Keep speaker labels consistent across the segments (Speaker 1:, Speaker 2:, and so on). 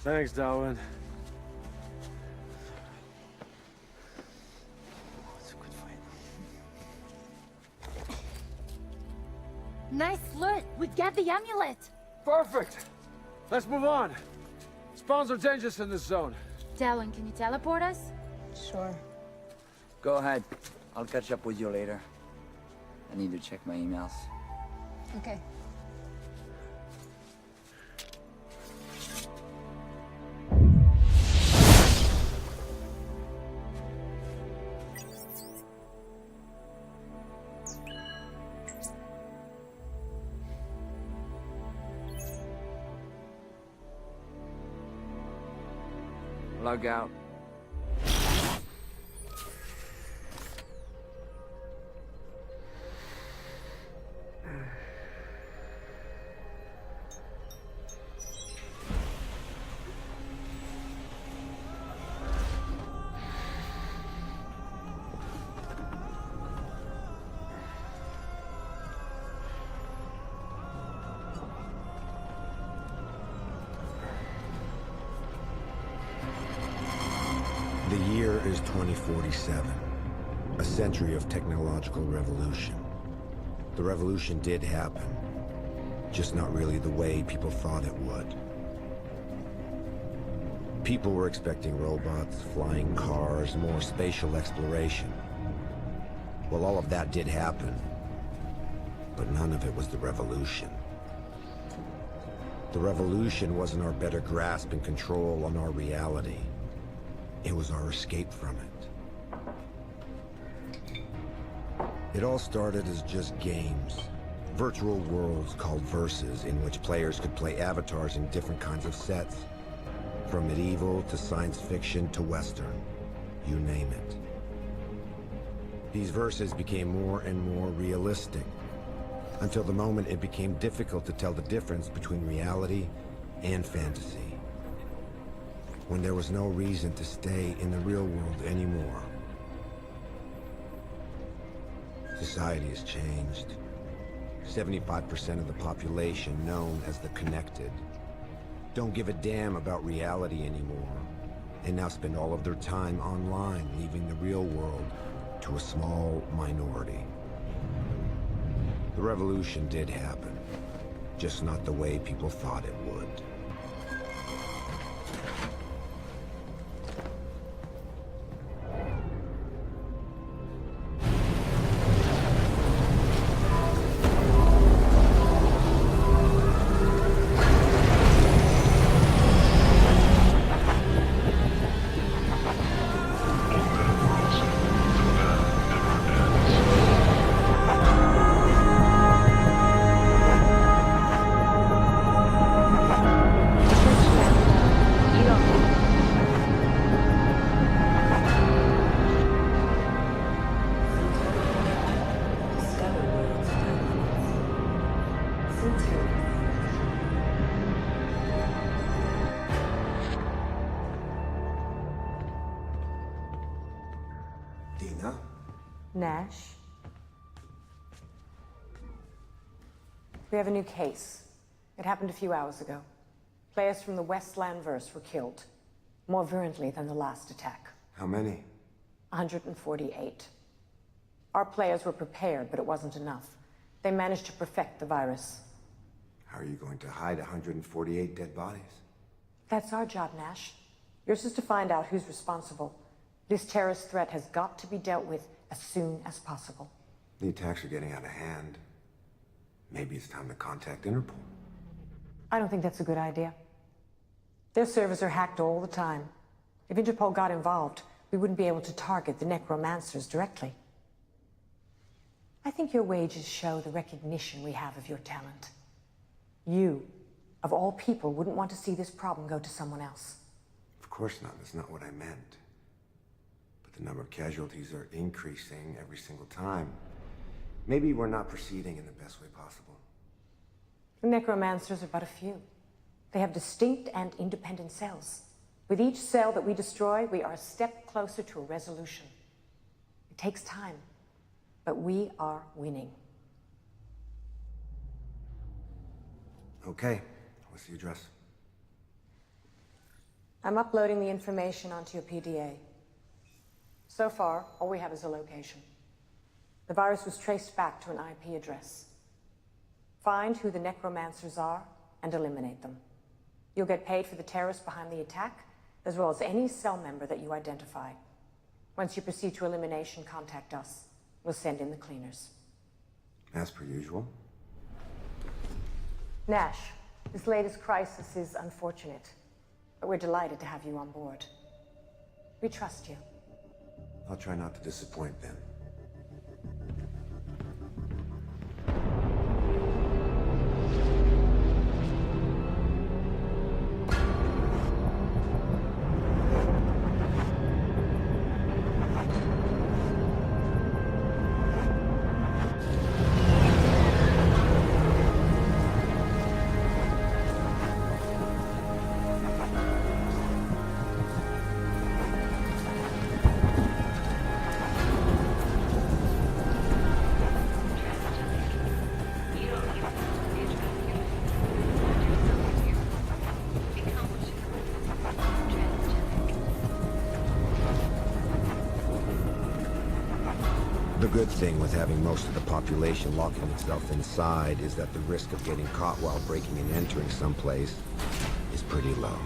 Speaker 1: Thanks, Darwin.
Speaker 2: It's a good fight.
Speaker 3: Nice loot. We've got the amulet.
Speaker 1: Perfect. Let's move on. Spawns are dangerous in this zone.
Speaker 3: Darwin, can you teleport us?
Speaker 2: Sure.
Speaker 4: Go ahead. I'll catch up with you later. I need to check my emails.
Speaker 2: Okay.
Speaker 4: Log out.
Speaker 5: The year is 2047, a century of technological revolution. The revolution did happen, just not really the way people thought it would. People were expecting robots, flying cars, more spatial exploration. Well, all of that did happen, but none of it was the revolution. The revolution wasn't our better grasp and control on our reality. It was our escape from it. It all started as just games. Virtual worlds called verses in which players could play avatars in different kinds of sets. From medieval to science fiction to Western. You name it. These verses became more and more realistic. Until the moment it became difficult to tell the difference between reality and fantasy. When there was no reason to stay in the real world anymore. Society has changed. 75% of the population, known as the connected, don't give a damn about reality anymore, and now spend all of their time online, leaving the real world to a small minority. The revolution did happen, just not the way people thought it would.
Speaker 6: Nash? We have a new case. It happened a few hours ago. Players from the Westlandverse were killed. More virulently than the last attack.
Speaker 5: How many?
Speaker 6: 148. Our players were prepared, but it wasn't enough. They managed to perfect the virus.
Speaker 5: How are you going to hide 148 dead bodies?
Speaker 6: That's our job, Nash. Yours is to find out who's responsible. This terrorist threat has got to be dealt with as soon as possible.
Speaker 5: The attacks are getting out of hand. Maybe it's time to contact Interpol.
Speaker 6: I don't think that's a good idea. Their servers are hacked all the time. If Interpol got involved, we wouldn't be able to target the necromancers directly. I think your wages show the recognition we have of your talent. You, of all people, wouldn't want to see this problem go to someone else.
Speaker 5: Of course not. That's not what I meant. The number of casualties are increasing every single time. Maybe we're not proceeding in the best way possible.
Speaker 6: The necromancers are but a few. They have distinct and independent cells. With each cell that we destroy, we are a step closer to a resolution. It takes time, but we are winning.
Speaker 5: Okay, what's the address?
Speaker 6: I'm uploading the information onto your PDA. So far, all we have is a location. The virus was traced back to an IP address. Find who the necromancers are and eliminate them. You'll get paid for the terrorists behind the attack, as well as any cell member that you identify. Once you proceed to elimination, contact us. We'll send in the cleaners.
Speaker 5: As per usual.
Speaker 6: Nash, this latest crisis is unfortunate, but we're delighted to have you on board. We trust you.
Speaker 5: I'll try not to disappoint then. The good thing with having most of the population locking itself inside is that the risk of getting caught while breaking and entering someplace is pretty low.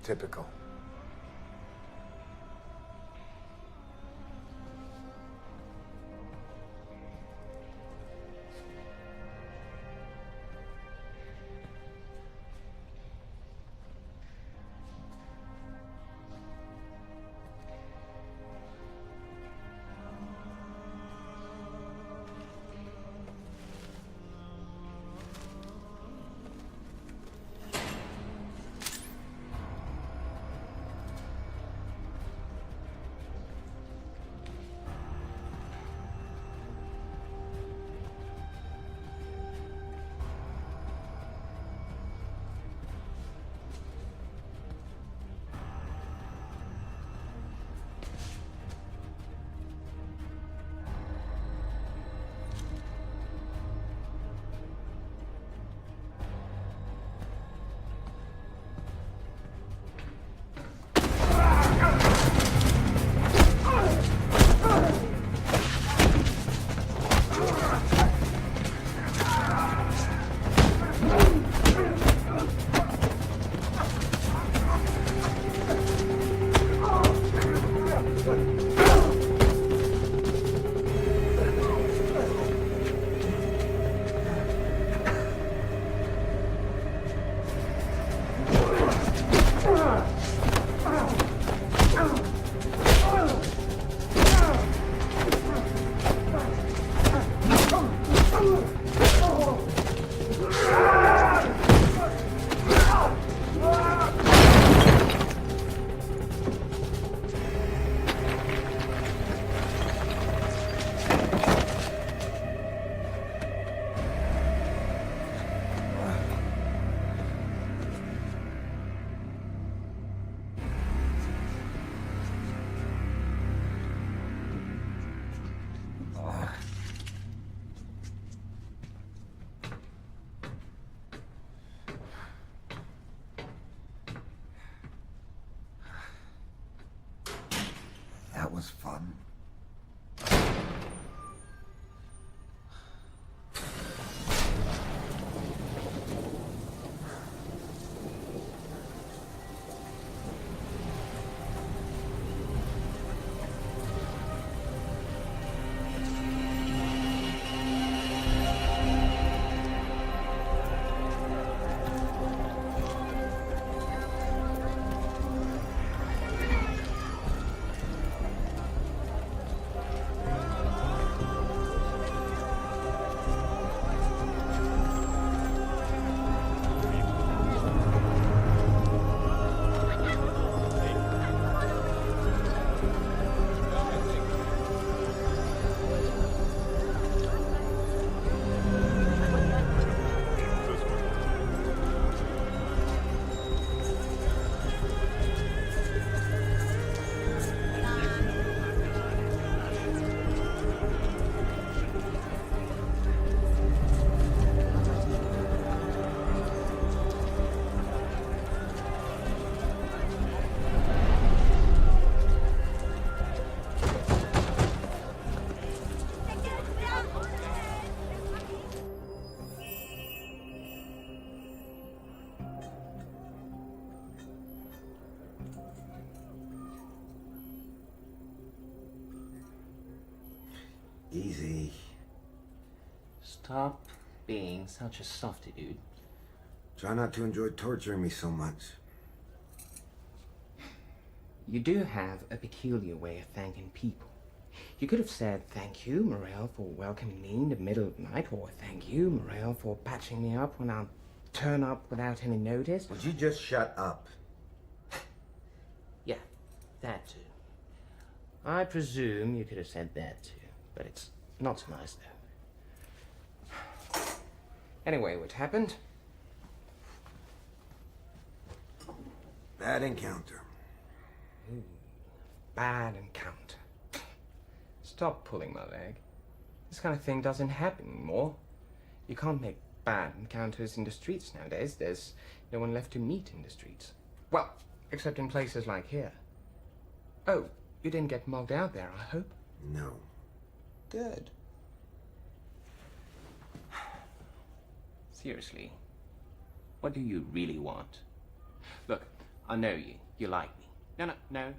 Speaker 5: Typical. That was fun. Easy.
Speaker 7: Stop being such a softy, dude.
Speaker 5: Try not to enjoy torturing me so much.
Speaker 7: You do have a peculiar way of thanking people. You could have said, thank you, Morel, for welcoming me in the middle of the night, or thank you, Morel, for patching me up when I turn up without any notice.
Speaker 5: Would you just shut up?
Speaker 7: Yeah, that too. I presume you could have said that too, but it's not so nice though. Anyway, what happened?
Speaker 5: Bad encounter.
Speaker 7: Ooh, bad encounter. Stop pulling my leg. This kind of thing doesn't happen anymore. You can't make bad encounters in the streets nowadays. There's no one left to meet in the streets. Well, except in places like here. Oh, you didn't get mugged out there, I hope?
Speaker 5: No.
Speaker 7: Good. Seriously, what do you really want? Look, I know you. You like me.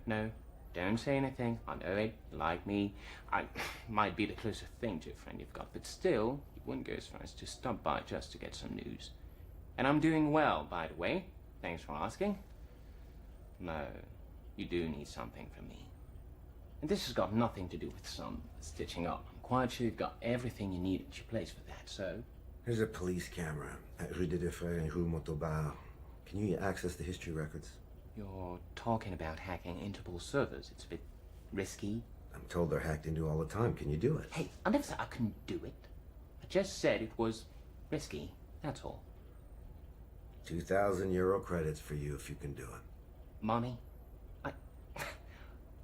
Speaker 7: No. Don't say anything. I know it. You like me. I might be the closest thing to a friend you've got, but still, you wouldn't go as far as to stop by just to get some news. And I'm doing well, by the way. Thanks for asking. No, you do need something from me. And this has got nothing to do with some stitching up. I'm quite sure you've got everything you need at your place for that, so...
Speaker 5: There's a police camera at Rue des Deux Frères and Rue Montauban. Can you access the history records?
Speaker 7: You're talking about hacking Interpol servers. It's a bit risky.
Speaker 5: I'm told they're hacked into all the time. Can you do it?
Speaker 7: Hey, I never said I couldn't do it. I just said it was risky. That's all.
Speaker 5: 2,000 euro credits for you if you can do it.
Speaker 7: Money?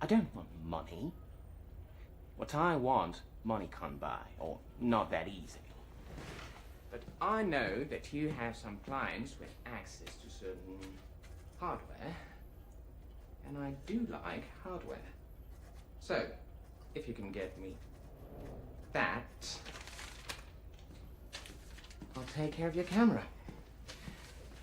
Speaker 7: I don't want money. What I want, money can't buy, or not that easily. But I know that you have some clients with access to certain hardware, and I do like hardware. So, if you can get me that, I'll take care of your camera.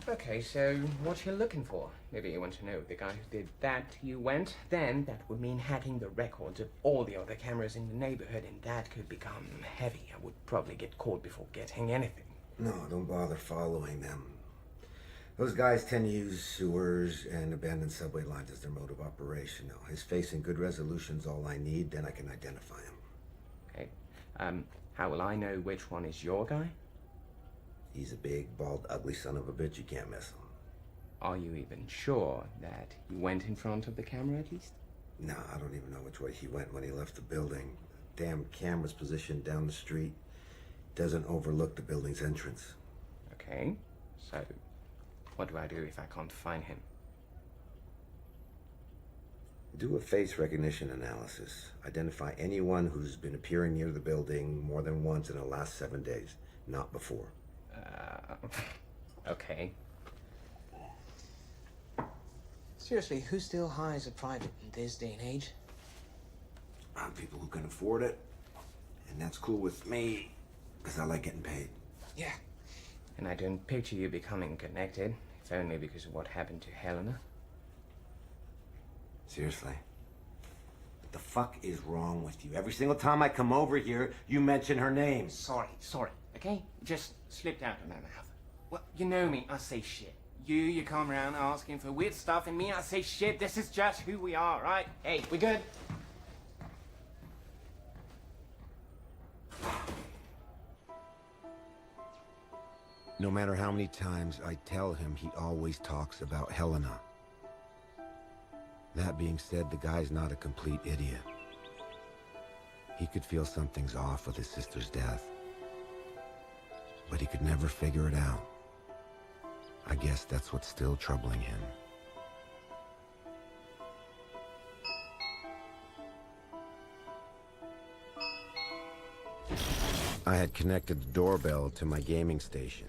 Speaker 7: Okay, so what you're looking for? Maybe you want to know the guy who did that to you went? Then that would mean hacking the records of all the other cameras in the neighborhood, and that could become heavy. I would probably get caught before getting anything.
Speaker 5: No, don't bother following them. Those guys tend to use sewers and abandoned subway lines as their mode of operation. Now, his face and good resolution's all I need, then I can identify him.
Speaker 7: Okay. How will I know which one is your guy?
Speaker 5: He's a big, bald, ugly son of a bitch. You can't miss him.
Speaker 7: Are you even sure that he went in front of the camera at least?
Speaker 5: No, I don't even know which way he went when he left the building. The damn camera's positioned down the street. Doesn't overlook the building's entrance.
Speaker 7: Okay. So, what do I do if I can't find him?
Speaker 5: Do a face recognition analysis. Identify anyone who's been appearing near the building more than once in the last 7 days, not before.
Speaker 7: Okay. Seriously, who still hires a private in this day and age?
Speaker 5: People who can afford it. And that's cool with me, because I like getting paid.
Speaker 7: Yeah. And I don't picture you becoming connected, if only because of what happened to Helena.
Speaker 5: Seriously. What the fuck is wrong with you? Every single time I come over here, you mention her name.
Speaker 7: Sorry, okay? Just slipped out of my mouth. Well, you know me, I say shit. You come around asking for weird stuff, and me, I say shit. This is just who we are, right? Hey, we good?
Speaker 5: No matter how many times I tell him, he always talks about Helena. That being said, the guy's not a complete idiot. He could feel something's off with his sister's death, but he could never figure it out. I guess that's what's still troubling him. I had connected the doorbell to my gaming station.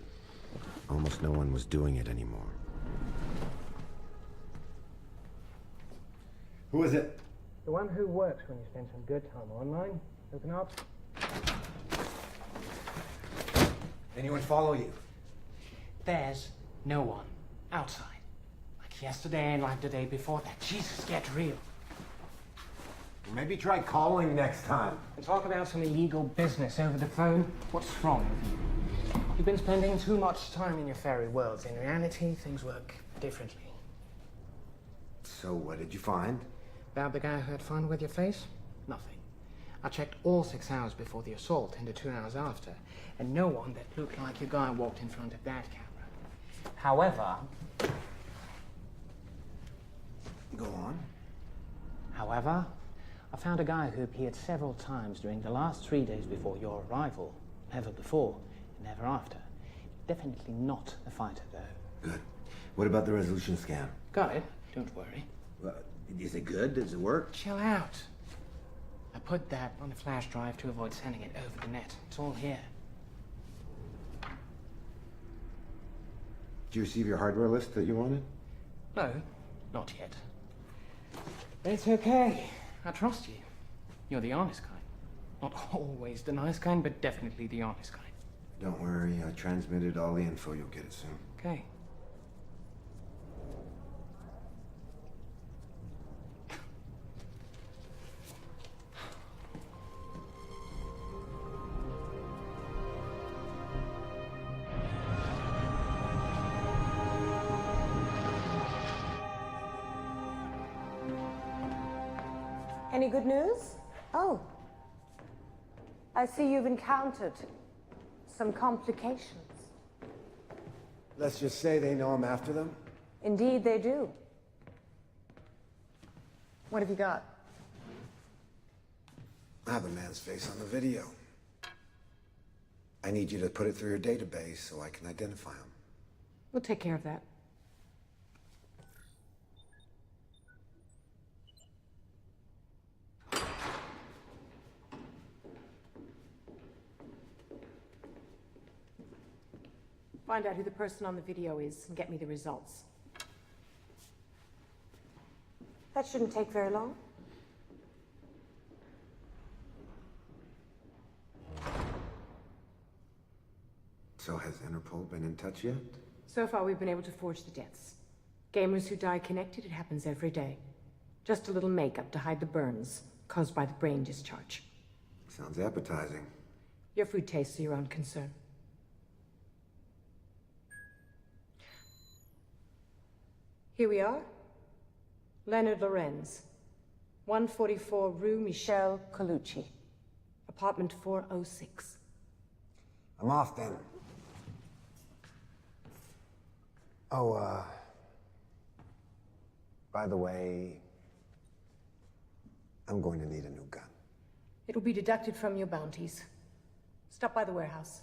Speaker 5: Almost no one was doing it anymore. Who is it?
Speaker 7: The one who works when you spend some good time online. Open up.
Speaker 5: Anyone follow you?
Speaker 7: There's no one outside. Like yesterday and like the day before that. Jesus, get real.
Speaker 5: Maybe try calling next time.
Speaker 7: And talk about some illegal business over the phone? What's wrong with you? You've been spending too much time in your fairy worlds. In reality, things work differently.
Speaker 5: So what did you find?
Speaker 7: About the guy who had fun with your face? Nothing. I checked all 6 hours before the assault and the 2 hours after, and no one that looked like your guy walked in front of that camera. However...
Speaker 5: Go on.
Speaker 7: However, I found a guy who appeared several times during the last 3 days before your arrival. Never before, and never after. Definitely not a fighter, though.
Speaker 5: Good. What about the resolution scan?
Speaker 7: Got it. Don't worry.
Speaker 5: Is it good? Does it work?
Speaker 7: Chill out. I put that on a flash drive to avoid sending it over the net. It's all here.
Speaker 5: Did you receive your hardware list that you wanted?
Speaker 7: No, not yet. But it's okay. I trust you. You're the honest kind. Not always the nice kind, but definitely the honest kind.
Speaker 5: Don't worry, I transmitted all the info. You'll get it soon.
Speaker 7: Okay.
Speaker 6: Any good news? Oh. I see you've encountered some complications.
Speaker 5: Let's just say they know I'm after them.
Speaker 6: Indeed, they do. What have you got?
Speaker 5: I have a man's face on the video. I need you to put it through your database so I can identify him.
Speaker 6: We'll take care of that. Find out who the person on the video is and get me the results. That shouldn't take very long.
Speaker 5: So has Interpol been in touch yet?
Speaker 6: So far, we've been able to forge the deaths. Gamers who die connected, it happens every day. Just a little makeup to hide the burns caused by the brain discharge.
Speaker 5: Sounds appetizing.
Speaker 6: Your food tastes are your own concern. Here we are. Leonard Lorenz, 144 Rue Michel Colucci, apartment 406.
Speaker 5: I'm off then. Oh, by the way, I'm going to need a new gun.
Speaker 6: It'll be deducted from your bounties. Stop by the warehouse.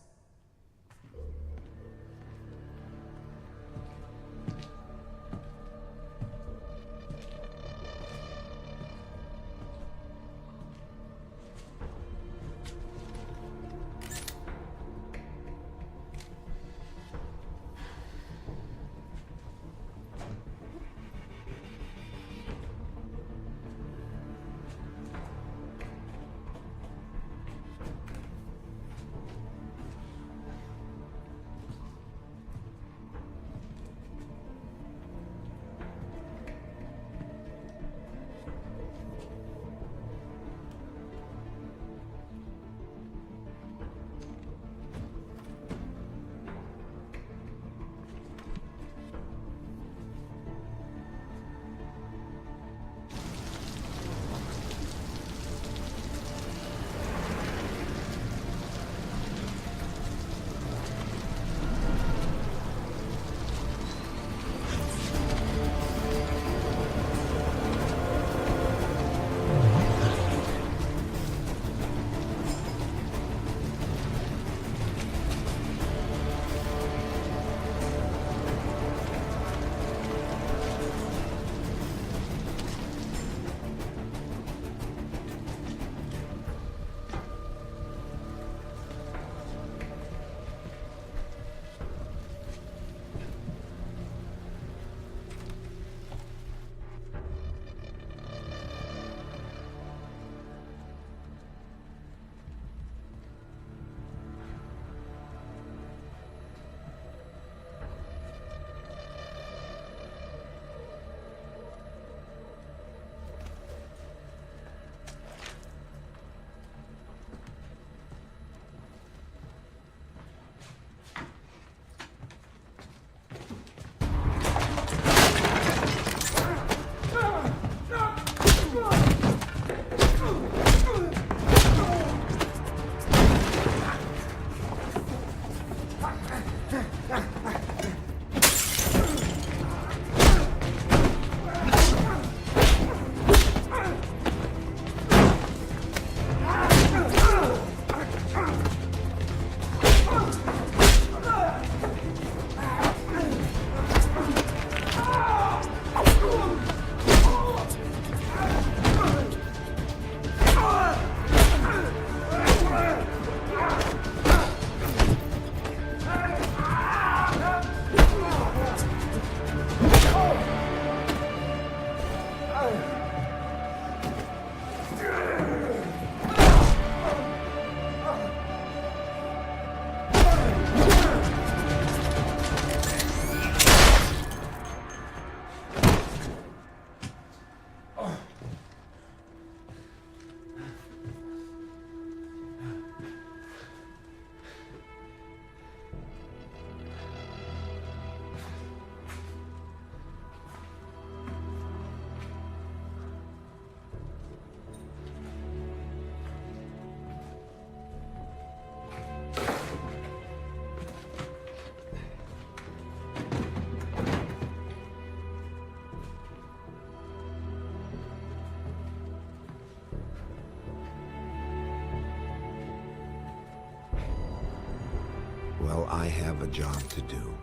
Speaker 5: Well, I have a job to do.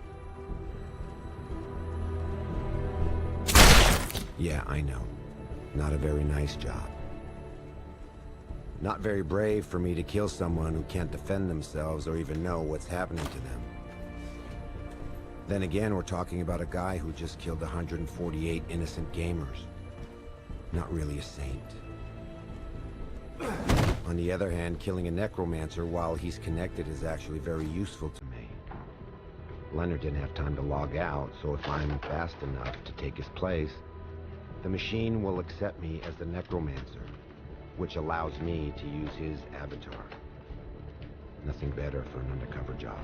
Speaker 5: Yeah, I know. Not a very nice job. Not very brave for me to kill someone who can't defend themselves or even know what's happening to them. Then again, we're talking about a guy who just killed 148 innocent gamers. Not really a saint. On the other hand, killing a necromancer while he's connected is actually very useful to me. Leonard didn't have time to log out, so if I'm fast enough to take his place, the machine will accept me as the necromancer, which allows me to use his avatar. Nothing better for an undercover job.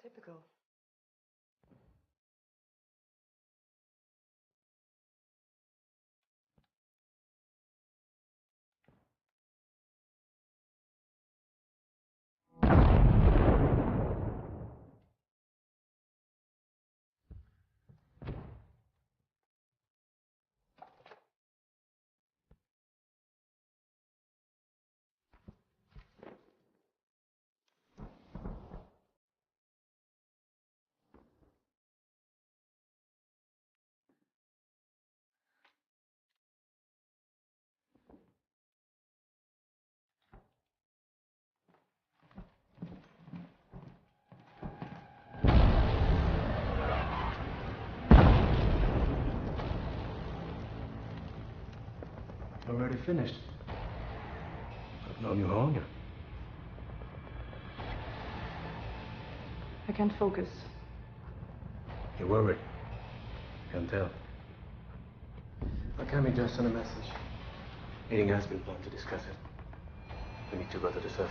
Speaker 6: Typical.
Speaker 8: Already finished. I've known you longer.
Speaker 6: I can't focus.
Speaker 8: You're worried. Can't tell. Why can't we just send a message? Meeting has been planned to discuss it. We need to go to the surface.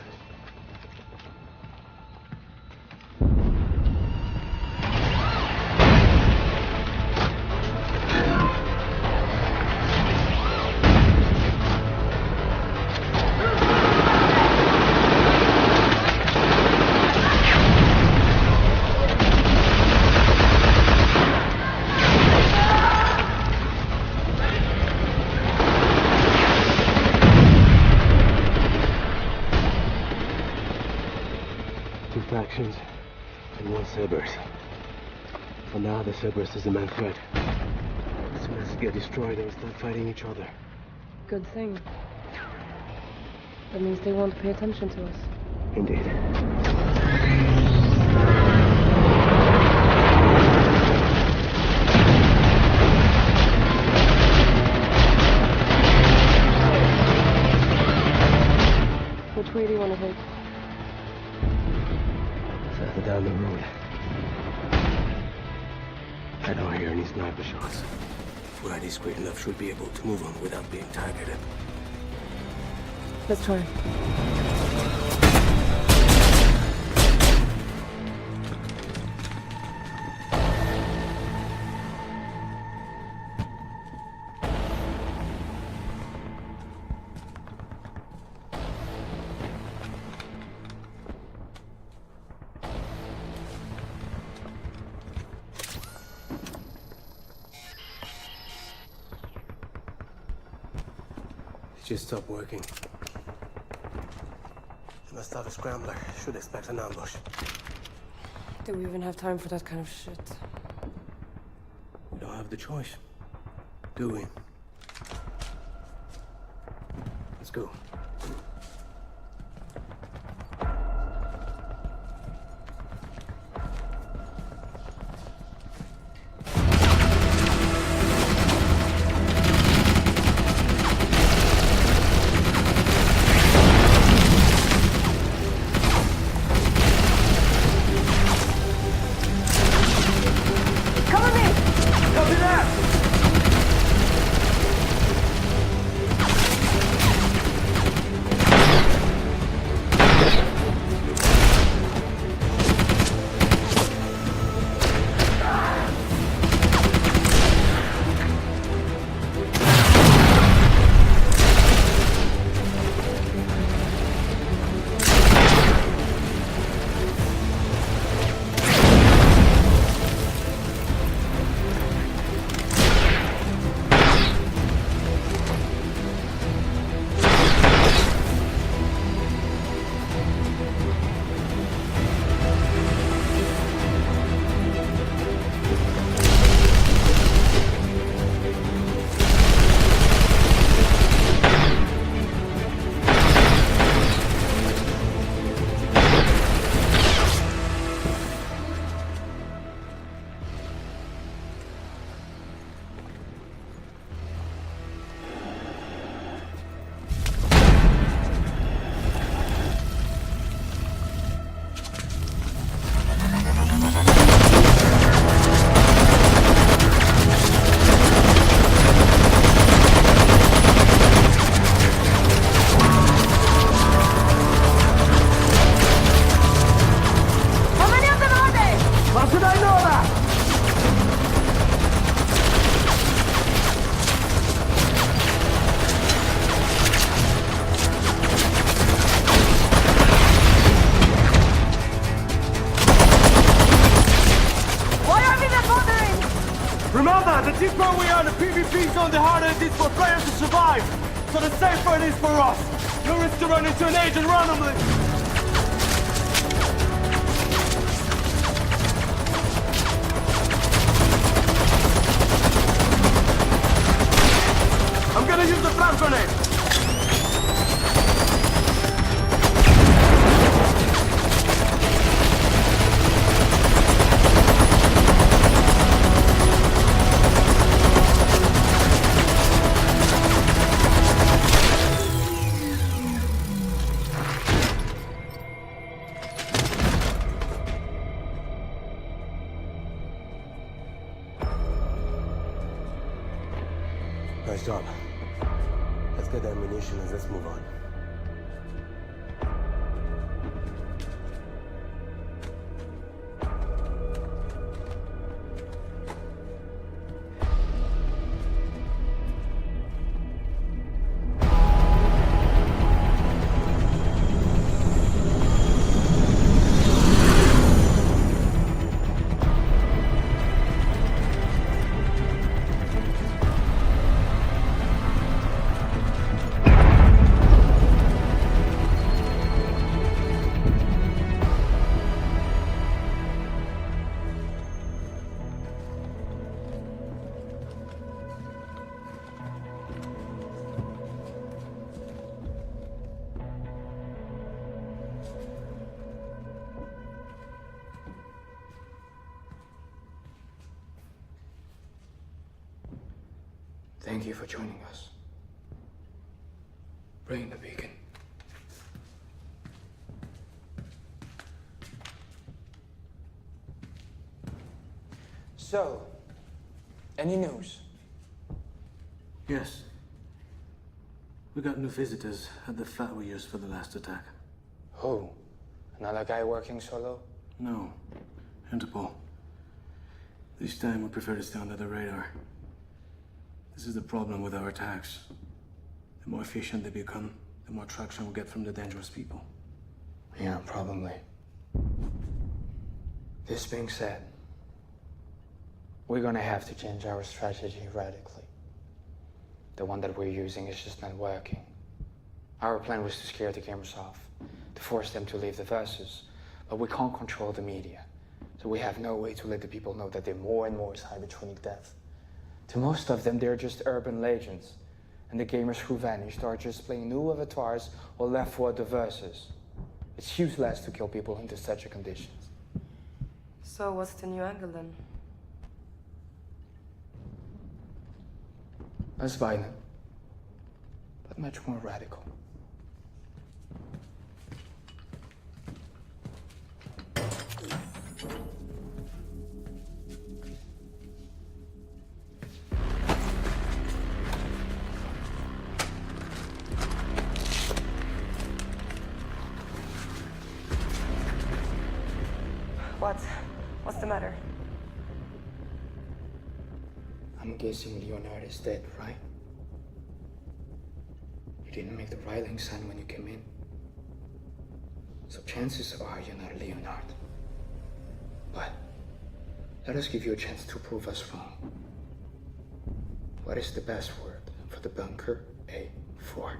Speaker 8: Factions and one Cerberus. For now, the Cerberus is the main threat. As soon as it gets destroyed, they will start fighting each other.
Speaker 6: Good thing. That means they won't pay attention to us.
Speaker 8: Indeed.
Speaker 6: Which way do you want to take?
Speaker 8: Further down the road. I don't hear any sniper shots. We're discreet enough, should be able to move on without being targeted.
Speaker 6: Let's try.
Speaker 8: Just stop working. You must have a scrambler. Should expect an ambush.
Speaker 6: Do we even have time for that kind of shit?
Speaker 8: We don't have the choice, do we? Let's go.
Speaker 1: The deeper we are in the PvP zone, the harder it is for players to survive. So the safer it is for us. No risk to run into an agent randomly. I'm gonna use the flash grenade.
Speaker 8: Nice job. Let's get the ammunition and let's move on.
Speaker 9: Thank you for joining us. Bring the beacon. So, any news?
Speaker 8: Yes. We got new visitors at the flat we used for the last attack.
Speaker 9: Who? Another guy working solo?
Speaker 8: No. Interpol. This time we prefer to stay under the radar. This is the problem with our attacks. The more efficient they become, the more traction we get from the dangerous people.
Speaker 9: Yeah, probably. This being said, we're gonna have to change our strategy radically. The one that we're using is just not working. Our plan was to scare the gamers off, to force them to leave the verses, but we can't control the media. So we have no way to let the people know that they're more and more cybertronic death. To most of them, they're just urban legends. And the gamers who vanished are just playing new avatars or left for the verses. It's useless to kill people into such conditions.
Speaker 10: So what's the new angle then?
Speaker 9: Less violent, but much more radical.
Speaker 10: What's the matter?
Speaker 9: I'm guessing Leonard is dead, right? You didn't make the riling sign when you came in. So chances are you're not Leonard. But let us give you a chance to prove us wrong. What is the password for the bunker A4?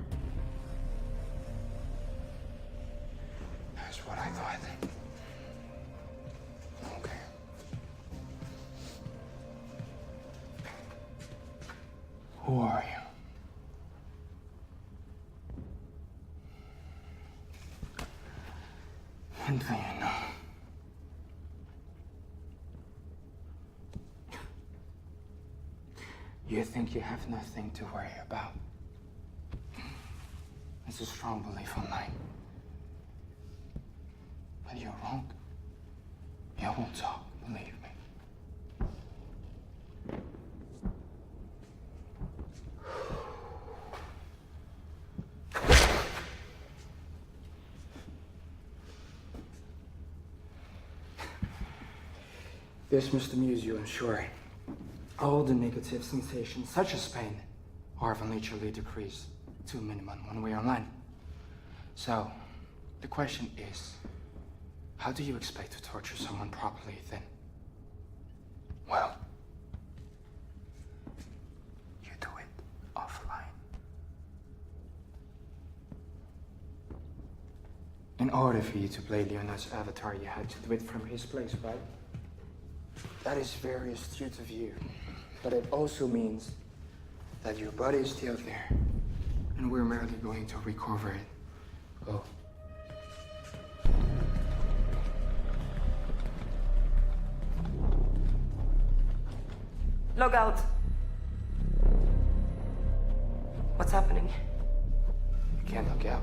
Speaker 9: That's what I thought. Okay. Who are you? And do you know? You think you have nothing to worry about. It's a strong belief of mine. But you're wrong. You won't talk, believe me. This must amuse you, I'm sure. All the negative sensations, such as pain, are eventually decreased to a minimum when we are online. So, the question is, how do you expect to torture someone properly then? Well, order for you to play Leonard's avatar, you had to do it from his place, right? That is very astute of you. But it also means that your body is still there, and we're merely going to recover it. Oh.
Speaker 10: Log out. What's happening?
Speaker 9: I can't log out.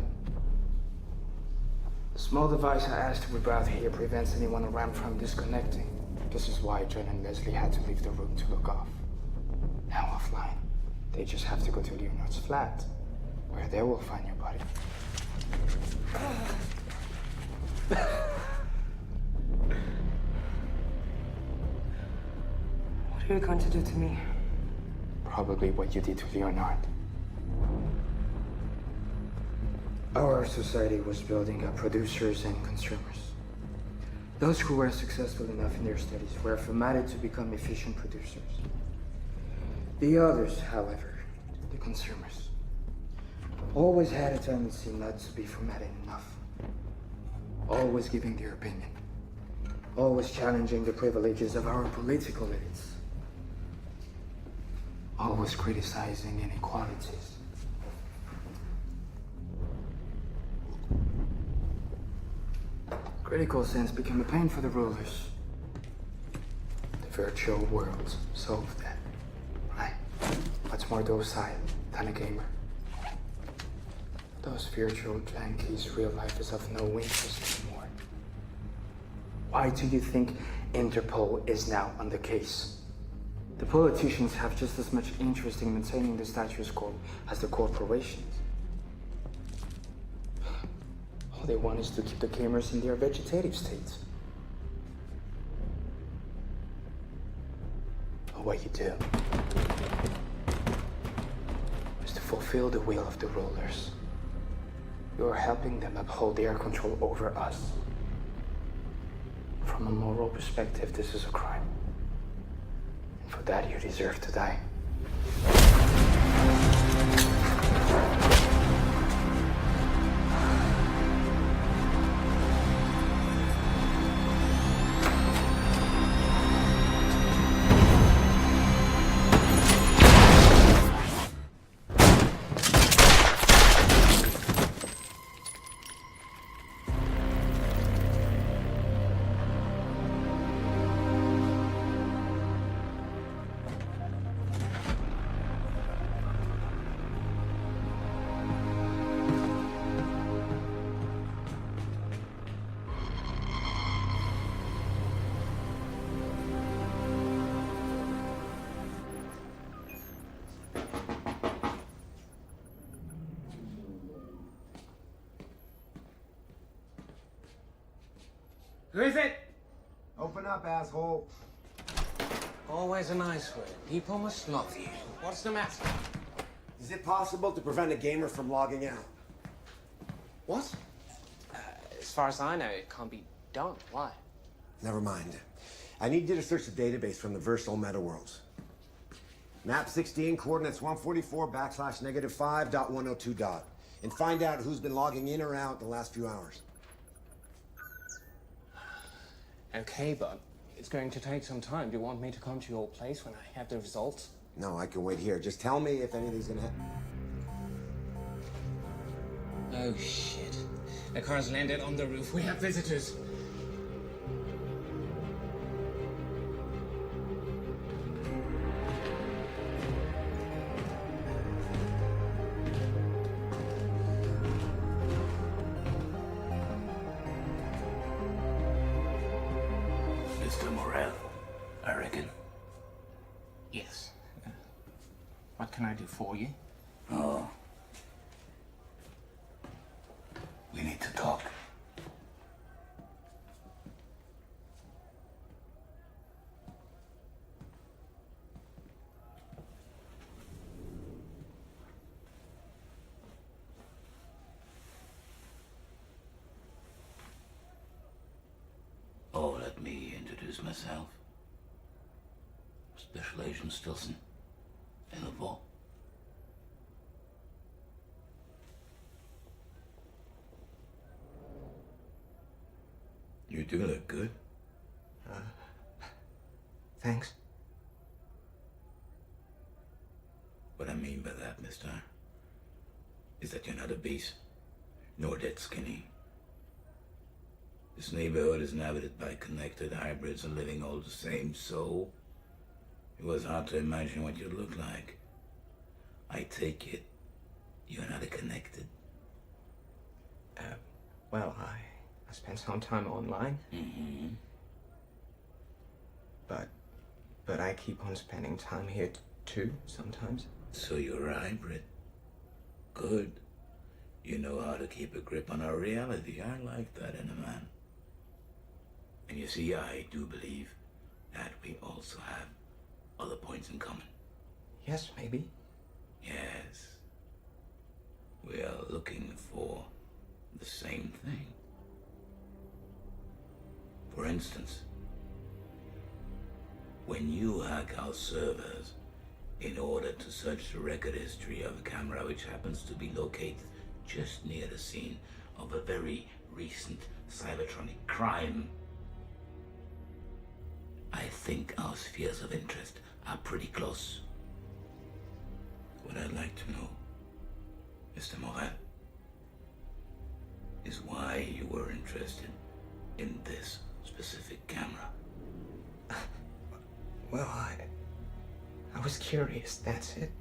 Speaker 9: The small device I asked to reroute here prevents anyone around from disconnecting. This is why John and Leslie had to leave the room to log off. Now offline, they just have to go to Leonard's flat, where they will find your body.
Speaker 10: What are you going to do to me?
Speaker 9: Probably what you did to Leonard. Our society was building up producers and consumers. Those who were successful enough in their studies were formatted to become efficient producers. The others, however, the consumers, always had a tendency not to be formatted enough. Always giving their opinion. Always challenging the privileges of our political elites. Always criticizing inequalities. Critical sense became a pain for the rulers. The virtual world solved that, right? Much more docile than a gamer. Those virtual junkies' real life is of no interest anymore. Why do you think Interpol is now on the case? The politicians have just as much interest in maintaining the status quo as the corporations. All they want is to keep the gamers in their vegetative states. But what you do is to fulfill the will of the rulers. You're helping them uphold their control over us. From a moral perspective, this is a crime. And for that, you deserve to die.
Speaker 1: Who is it?
Speaker 5: Open up, asshole.
Speaker 1: Always a nice word. People must love you. What's the matter?
Speaker 5: Is it possible to prevent a gamer from logging out?
Speaker 1: What? As far as I know, it can't be done. Why?
Speaker 5: Never mind. I need you to search the database from the Versal Meta Worlds. Map 16, coordinates 144/-5.102. And find out who's been logging in or out the last few hours.
Speaker 1: Okay, but it's going to take some time. Do you want me to come to your place when I have the results?
Speaker 5: No, I can wait here. Just tell me if anything's gonna happen.
Speaker 1: Oh, shit. The car's landed on the roof. We have visitors.
Speaker 11: Mr. Morel, I reckon.
Speaker 1: Yes. What can I do for you?
Speaker 11: Oh. We need to talk. Oh, let me introduce myself. Special Agent Stilson. Interpol. do look good.
Speaker 7: Thanks.
Speaker 11: What I mean by that, mister, is that you're not obese, nor dead skinny. This neighborhood is inhabited by connected hybrids and living all the same, so it was hard to imagine what you'd look like. I take it you're not connected.
Speaker 7: Well, I spent some time online.
Speaker 11: Mm-hmm.
Speaker 7: But I keep on spending time here too, sometimes.
Speaker 11: So you're a hybrid. Good. You know how to keep a grip on our reality. I like that in a man. And you see, I do believe that we also have other points in common.
Speaker 7: Yes, maybe.
Speaker 11: Yes. We are looking for the same thing. For instance, when you hack our servers in order to search the record history of a camera which happens to be located just near the scene of a very recent cybertronic crime, I think our spheres of interest are pretty close. What I'd like to know, Mr. Morel, is why you were interested in this specific camera.
Speaker 7: Well, I was curious, that's it.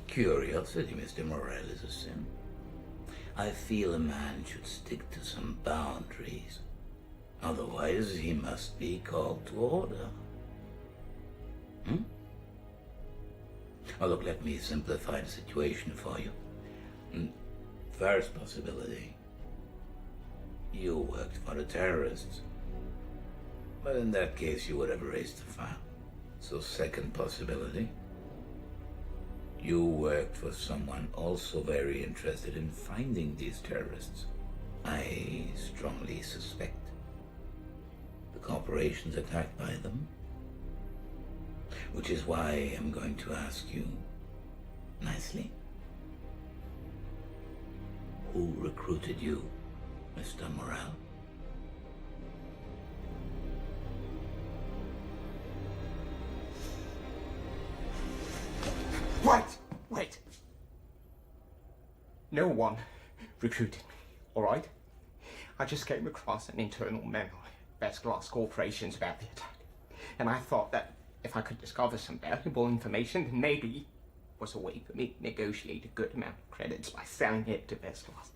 Speaker 11: Curiosity, Mr. Morel, is a sin. I feel a man should stick to some boundaries. Otherwise, he must be called to order. Oh, look, let me simplify the situation for you. First possibility, you worked for the terrorists. But in that case, you would have erased the file. So second possibility, you worked for someone also very interested in finding these terrorists. I strongly suspect the corporations attacked by them. Which is why I'm going to ask you, nicely, who recruited you, Mr. Morel?
Speaker 7: Wait! No one recruited me, all right? I just came across an internal memo at Best Glass Corporations about the attack. And I thought that if I could discover some valuable information, then maybe it was a way for me to negotiate a good amount of credits by selling it to Best Glass.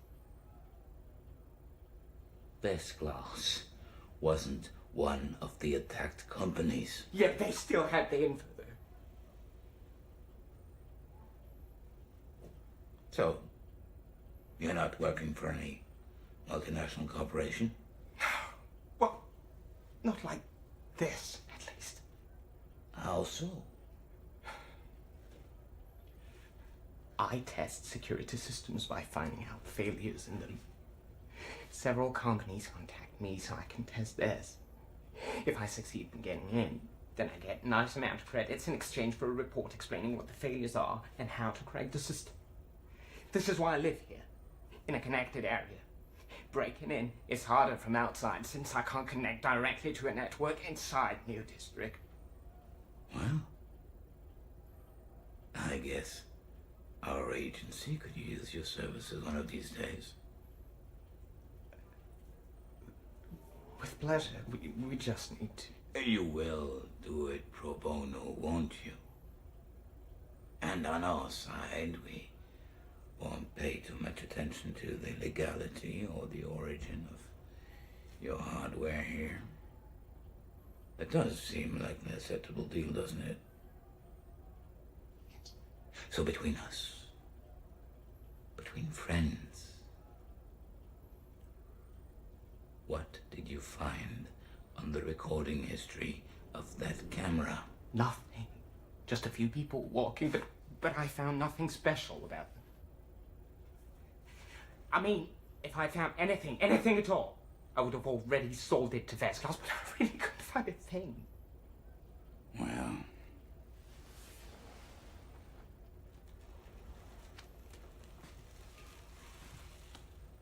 Speaker 11: Best Glass wasn't one of the attacked companies.
Speaker 7: Yet they still had the info, though.
Speaker 11: So, you're not working for any multinational corporation?
Speaker 7: Well, not like this, at least.
Speaker 11: How so?
Speaker 7: I test security systems by finding out failures in them. Several companies contact me so I can test theirs. If I succeed in getting in, then I get a nice amount of credits in exchange for a report explaining what the failures are and how to correct the system. This is why I live here, in a connected area. Breaking in is harder from outside since I can't connect directly to a network inside New District.
Speaker 11: Well, I guess our agency could use your services one of these days.
Speaker 7: With pleasure. We just need to.
Speaker 11: You will do it pro bono, won't you? And on our side, we won't pay too much attention to the legality or the origin of your hardware here. It does seem like an acceptable deal, doesn't it? So between us, between friends, what did you find on the recording history of that camera?
Speaker 7: Nothing. Just a few people walking, but I found nothing special about them. I mean, if I found anything at all, I would have already sold it to first class, but I really couldn't find a thing.
Speaker 11: Well...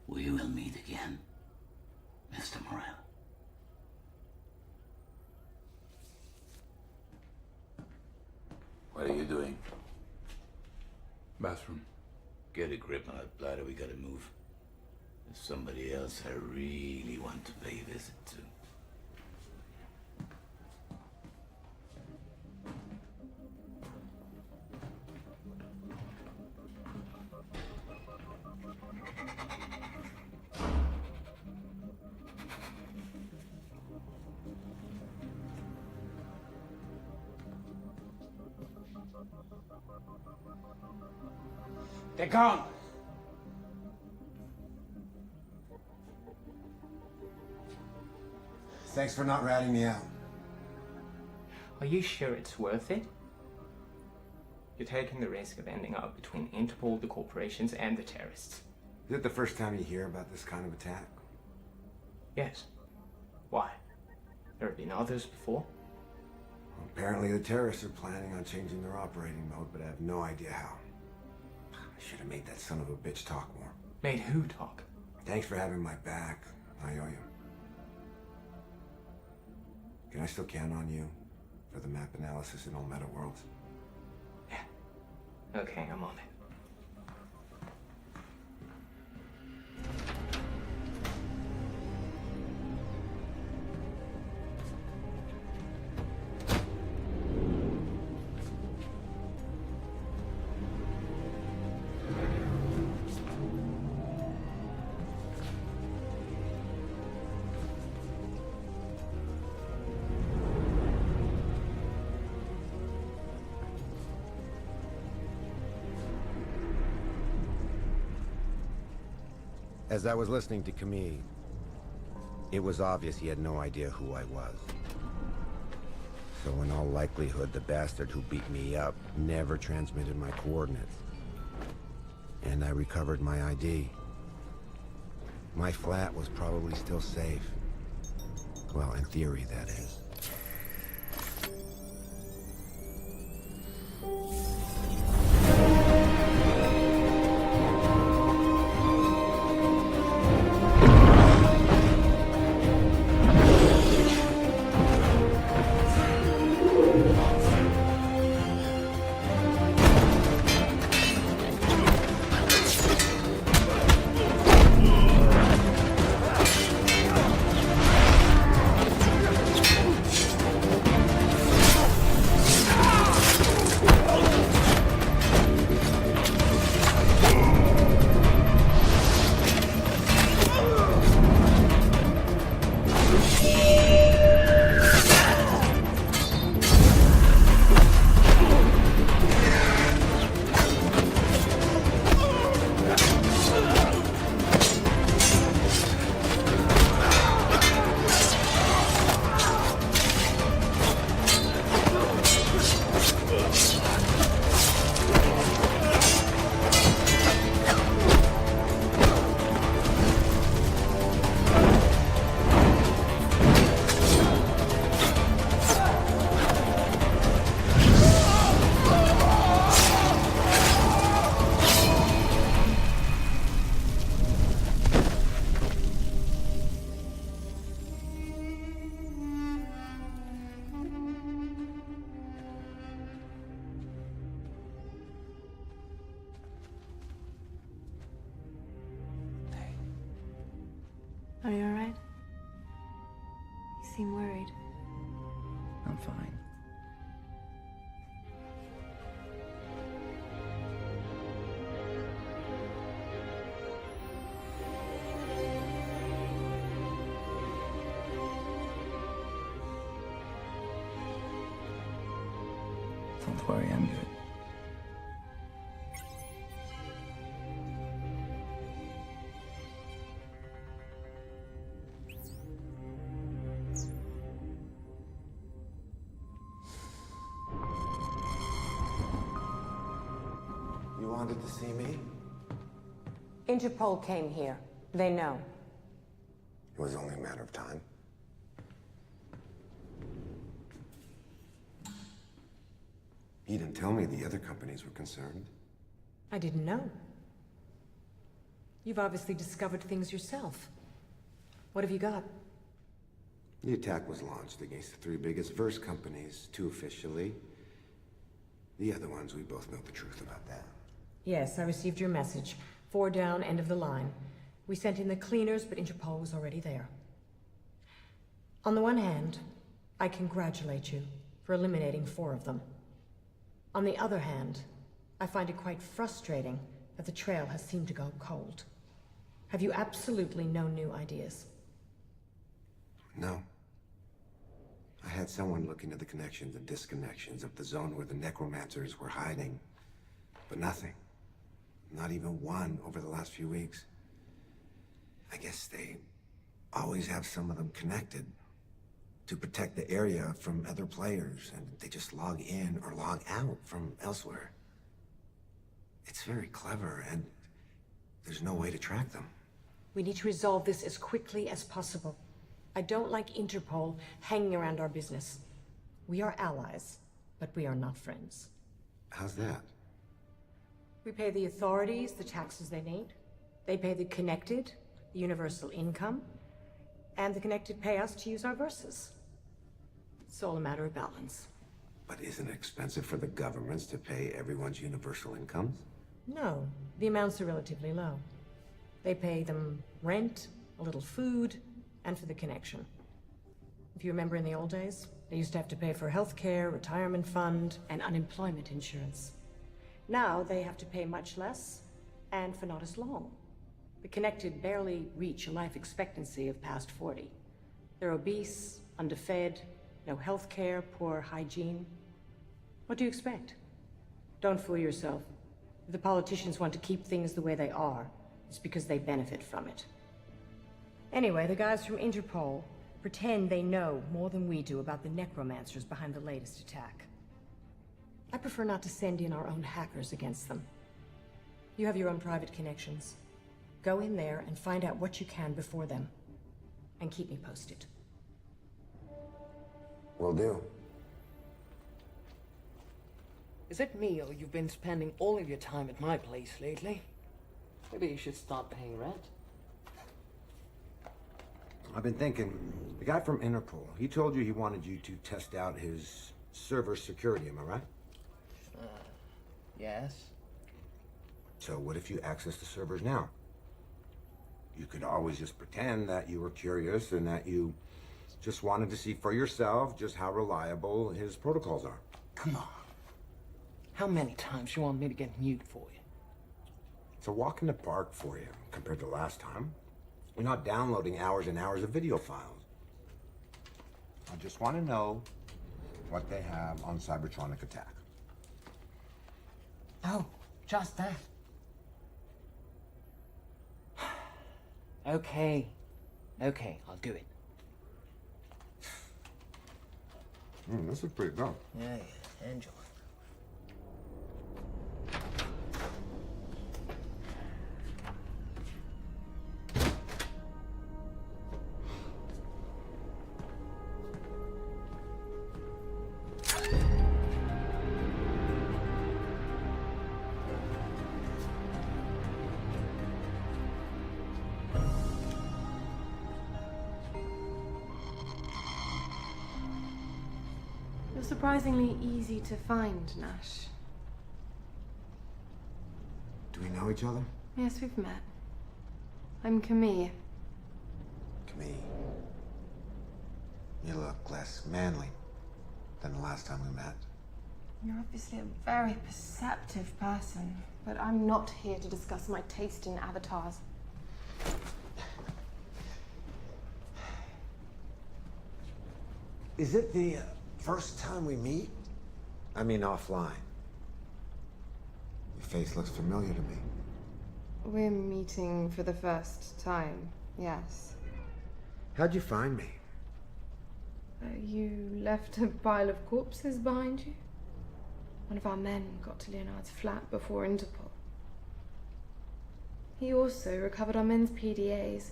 Speaker 11: we will meet again, Mr. Morel. What are you doing?
Speaker 12: Bathroom.
Speaker 11: Get a grip on that bladder, we gotta move. There's somebody else I really want to pay a visit to.
Speaker 7: They're gone.
Speaker 5: Thanks for not ratting me out.
Speaker 7: Are you sure it's worth it? You're taking the risk of ending up between Interpol, the corporations, and the terrorists.
Speaker 5: Is it the first time you hear about this kind of attack?
Speaker 7: Yes. Why? There have been others before?
Speaker 5: Well, apparently the terrorists are planning on changing their operating mode, but I have no idea how. I should have made that son of a bitch talk more.
Speaker 7: Made who talk?
Speaker 5: Thanks for having my back. I owe you. Can I still count on you for the map analysis in all meta worlds?
Speaker 7: Yeah. Okay, I'm on it.
Speaker 5: As I was listening to Camille, it was obvious he had no idea who I was. So in all likelihood, the bastard who beat me up never transmitted my coordinates. And I recovered my ID. My flat was probably still safe. Well, in theory, that is.
Speaker 10: Are you alright? You seem worried.
Speaker 4: I'm fine. Don't worry, I'm good.
Speaker 5: You wanted to see me?
Speaker 6: Interpol came here. They know.
Speaker 5: was only a matter of time. He didn't tell me the other companies were concerned.
Speaker 6: I didn't know. You've obviously discovered things yourself. What have you got?
Speaker 5: The attack was launched against the three biggest verse companies, two officially. The other ones, we both know the truth about that.
Speaker 6: Yes, I received your message. 4 down, end of the line. We sent in the cleaners, but Interpol was already there. On the one hand, I congratulate you for eliminating 4 of them. On the other hand, I find it quite frustrating that the trail has seemed to go cold. Have you absolutely no new ideas?
Speaker 5: No. I had someone look into the connections and disconnections of the zone where the necromancers were hiding, but nothing. Not even one over the last few weeks. I guess they always have some of them connected to protect the area from other players, and they just log in or log out from elsewhere. It's very clever, and there's no way to track them.
Speaker 6: We need to resolve this as quickly as possible. I don't like Interpol hanging around our business. We are allies, but we are not friends.
Speaker 5: How's that?
Speaker 6: We pay the authorities the taxes they need. They pay the connected the universal income, and the connected pay us to use our verses. It's all a matter of balance.
Speaker 5: But isn't it expensive for the governments to pay everyone's universal incomes?
Speaker 6: No, the amounts are relatively low. They pay them rent, a little food, and for the connection. If you remember in the old days, they used to have to pay for healthcare, retirement fund, and unemployment insurance. Now they have to pay much less, and for not as long. The connected barely reach a life expectancy of past 40. They're obese, underfed, no healthcare, poor hygiene. What do you expect? Don't fool yourself. If the politicians want to keep things the way they are, it's because they benefit from it. Anyway, the guys from Interpol pretend they know more than we do about the necromancers behind the latest attack. I prefer not to send in our own hackers against them. You have your own private connections. Go in there and find out what you can before them. And keep me posted.
Speaker 5: Will do.
Speaker 12: Is it me, or you've been spending all of your time at my place lately? Maybe you should start paying rent.
Speaker 5: I've been thinking, the guy from Interpol, he told you he wanted you to test out his server security, am I right?
Speaker 12: Yes.
Speaker 5: So what if you access the servers now? You could always just pretend that you were curious and that you just wanted to see for yourself just how reliable his protocols are.
Speaker 12: Come on. How many times you want me to get nude for you?
Speaker 5: It's a walk in the park for you compared to last time. You're not downloading hours and hours of video files. I just want to know what they have on Cybertronic Attack.
Speaker 12: Oh, just that. Okay. Okay, I'll do it.
Speaker 5: This is pretty good.
Speaker 12: Yeah, enjoy.
Speaker 10: Surprisingly easy to find, Nash.
Speaker 5: Do we know each other?
Speaker 10: Yes, we've met. I'm Camille.
Speaker 5: Camille. You look less manly than the last time we met.
Speaker 10: You're obviously a very perceptive person, but I'm not here to discuss my taste in avatars.
Speaker 5: Is it the first time we meet? I mean offline. Your face looks familiar to me.
Speaker 10: We're meeting for the first time, yes.
Speaker 5: How'd you find me?
Speaker 10: You left a pile of corpses behind you? One of our men got to Leonard's flat before Interpol. He also recovered our men's PDAs.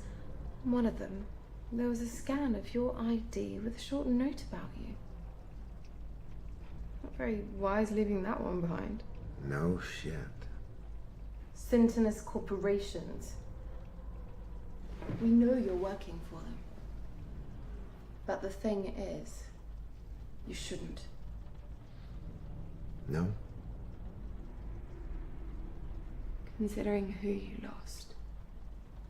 Speaker 10: One of them There was a scan of your ID with a short note about you. Not very wise leaving that one behind.
Speaker 5: No shit.
Speaker 10: Syntonous corporations. We know you're working for them. But the thing is, you shouldn't.
Speaker 5: No?
Speaker 10: Considering who you lost.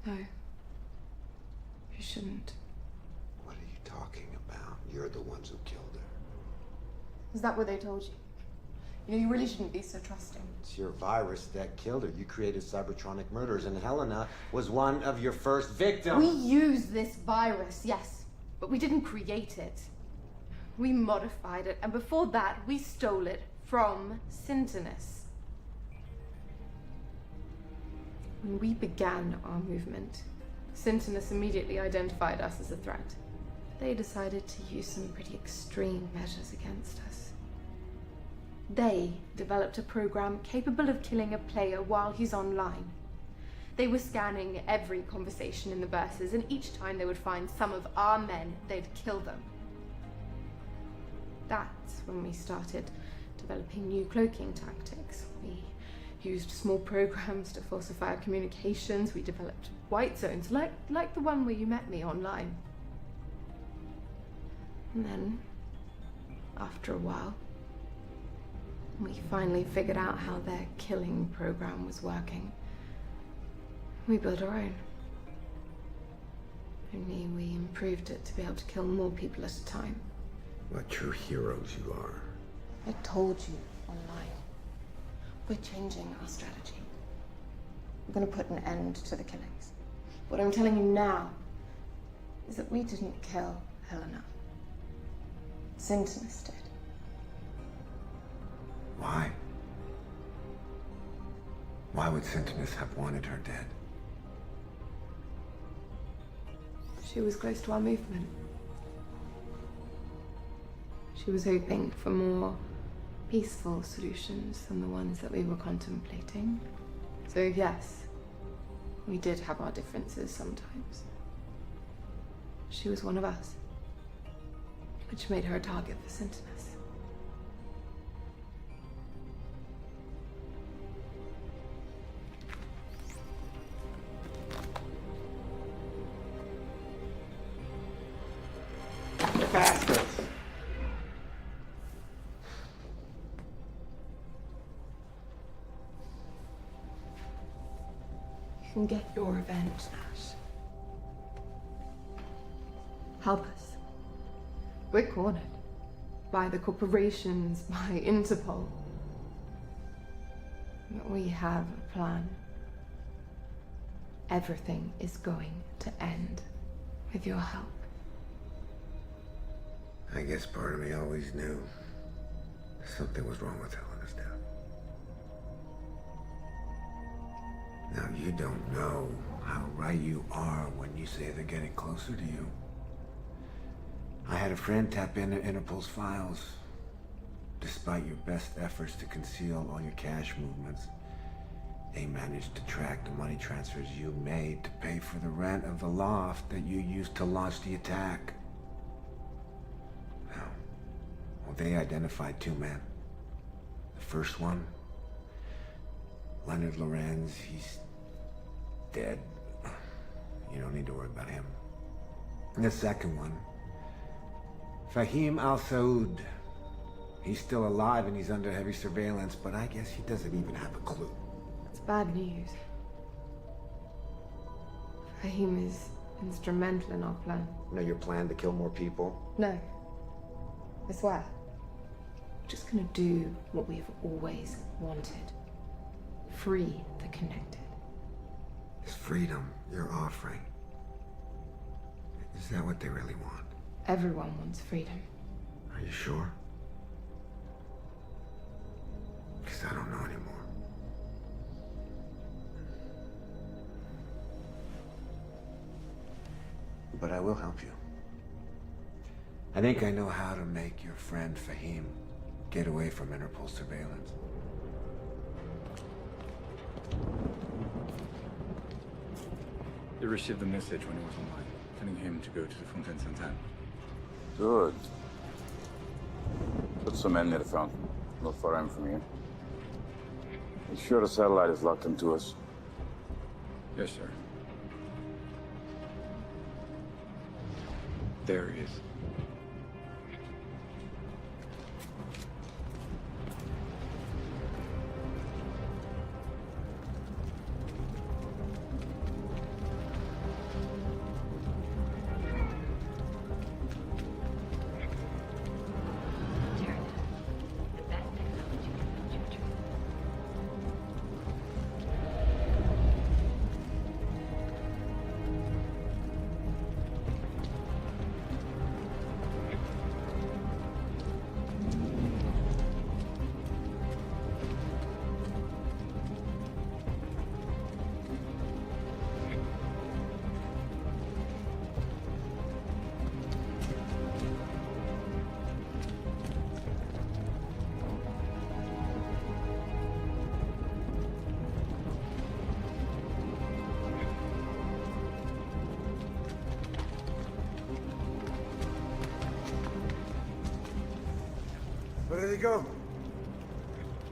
Speaker 10: No. You shouldn't.
Speaker 5: What are you talking about? You're the ones who killed her.
Speaker 10: Is that what they told you? You know, you really shouldn't be so trusting.
Speaker 13: It's your virus that killed her. You created cybertronic murders, and Helena was one of your first victims.
Speaker 10: We used this virus, yes, but we didn't create it. We modified it, and before that, we stole it from Syntonous. When we began our movement, Syntonous immediately identified us as a threat. They decided to use some pretty extreme measures against us. They developed a program capable of killing a player while he's online. They were scanning every conversation in the verses, and each time they would find some of our men, they'd kill them. That's when we started developing new cloaking tactics. We used small programs to falsify our communications. We developed white zones, like the one where you met me online. And then, after a while, we finally figured out how their killing program was working. We built our own. Only we improved it to be able to kill more people at a time.
Speaker 5: What true heroes you are.
Speaker 10: I told you online. We're changing our strategy. We're going to put an end to the killings. What I'm telling you now is that we didn't kill Helena. Syntonous did.
Speaker 5: Why? Why would Syntonous have wanted her dead?
Speaker 10: She was close to our movement. She was hoping for more peaceful solutions than the ones that we were contemplating. So yes, we did have our differences sometimes. She was one of us, which made her a target for Syntonous.
Speaker 13: Bastards!
Speaker 10: You can get your revenge, Nash. Help us. We're cornered. By the corporations, by Interpol. But we have a plan. Everything is going to end with your help.
Speaker 5: I guess part of me always knew something was wrong with Helena's death. Now, you don't know how right you are when you say they're getting closer to you. I had a friend tap into Interpol's files. Despite your best efforts to conceal all your cash movements, they managed to track the money transfers you made to pay for the rent of the loft that you used to launch the attack. Well, they identified two men. The first one, Leonard Lorenz, he's dead. You don't need to worry about him. And the second one, Fahim Al-Saud. He's still alive and he's under heavy surveillance, but I guess he doesn't even have a clue.
Speaker 10: It's bad news. Fahim is instrumental in our plan.
Speaker 13: You know your plan to kill more people?
Speaker 10: No. I swear. We're just gonna do what we've always wanted. Free the connected.
Speaker 5: This freedom you're offering, is that what they really want?
Speaker 10: Everyone wants freedom.
Speaker 5: Are you sure? Because I don't know anymore. But I will help you. I think I know how to make your friend Fahim get away from Interpol surveillance.
Speaker 14: They received the message when he was online. telling him to go to the Fontaine Sainte-Anne.
Speaker 15: Good. Put some men near the fountain. Not far in from here. Be sure the satellite is locked into us.
Speaker 14: Yes, sir. There he is.
Speaker 1: Where did he go?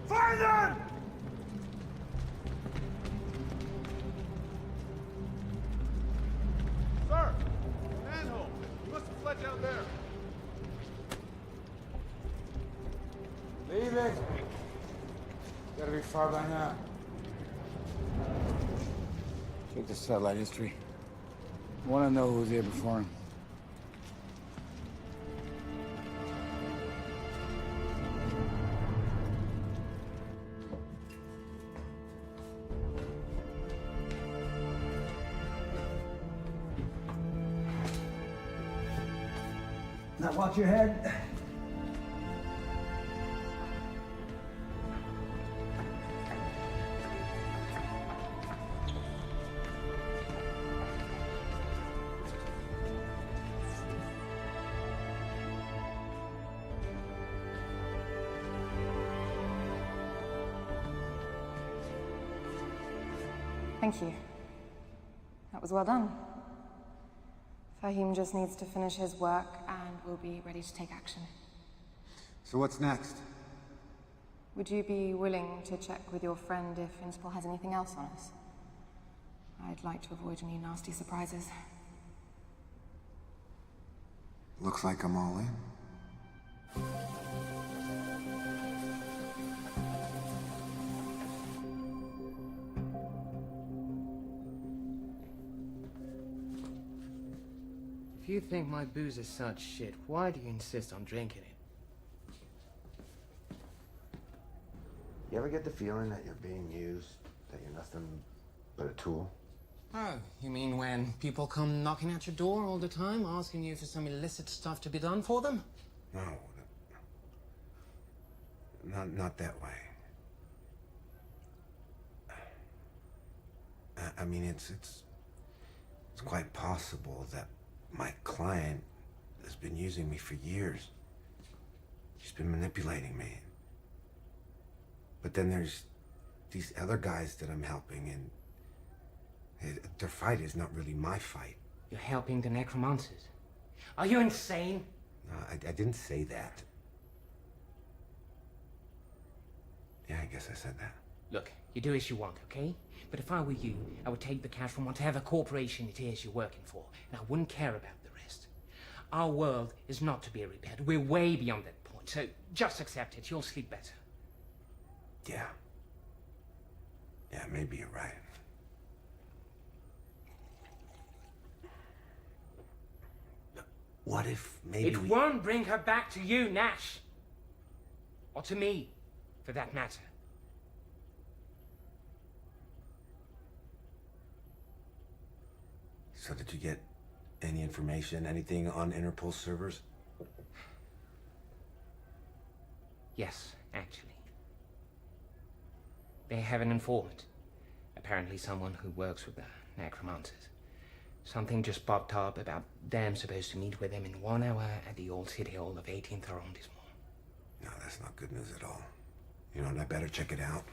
Speaker 1: Find them!
Speaker 16: Sir! Manhole! You must have fled down there.
Speaker 14: Leave it. Gotta be far by now. Check the satellite history. I want to know who was here before him.
Speaker 1: Now watch your head.
Speaker 10: Thank you. That was well done. Fahim just needs to finish his work and we'll be ready to take action.
Speaker 13: So what's next?
Speaker 10: Would you be willing to check with your friend if Interpol has anything else on us? I'd like to avoid any nasty surprises.
Speaker 13: Looks like I'm all in.
Speaker 7: If you think my booze is such shit, why do you insist on drinking it?
Speaker 13: You ever get the feeling that you're being used, that you're nothing but a tool?
Speaker 7: Oh, you mean when people come knocking at your door all the time, asking you for some illicit stuff to be done for them?
Speaker 13: No. Not that way. I mean, it's quite possible that my client has been using me for years. She's been manipulating me. But then there's these other guys that I'm helping, and their fight is not really my fight.
Speaker 7: You're helping the necromancers? Are you insane?
Speaker 13: No, I didn't say that. Yeah, I guess I said that.
Speaker 7: Look, you do as you want, okay? But if I were you, I would take the cash from whatever corporation it is you're working for, and I wouldn't care about the rest. Our world is not to be repaired. We're way beyond that point, so just accept it. You'll sleep better.
Speaker 13: Yeah. Yeah, maybe you're right. But what if maybe
Speaker 7: It won't bring her back to you, Nash. Or to me, for that matter.
Speaker 13: So did you get any information, anything on Interpol servers?
Speaker 7: Yes, actually. They have an informant. Apparently someone who works with the necromancers. Something just popped up about them supposed to meet with them in 1 hour at the old city hall of 18th arrondissement.
Speaker 13: No, that's not good news at all. You know, and I better check it out.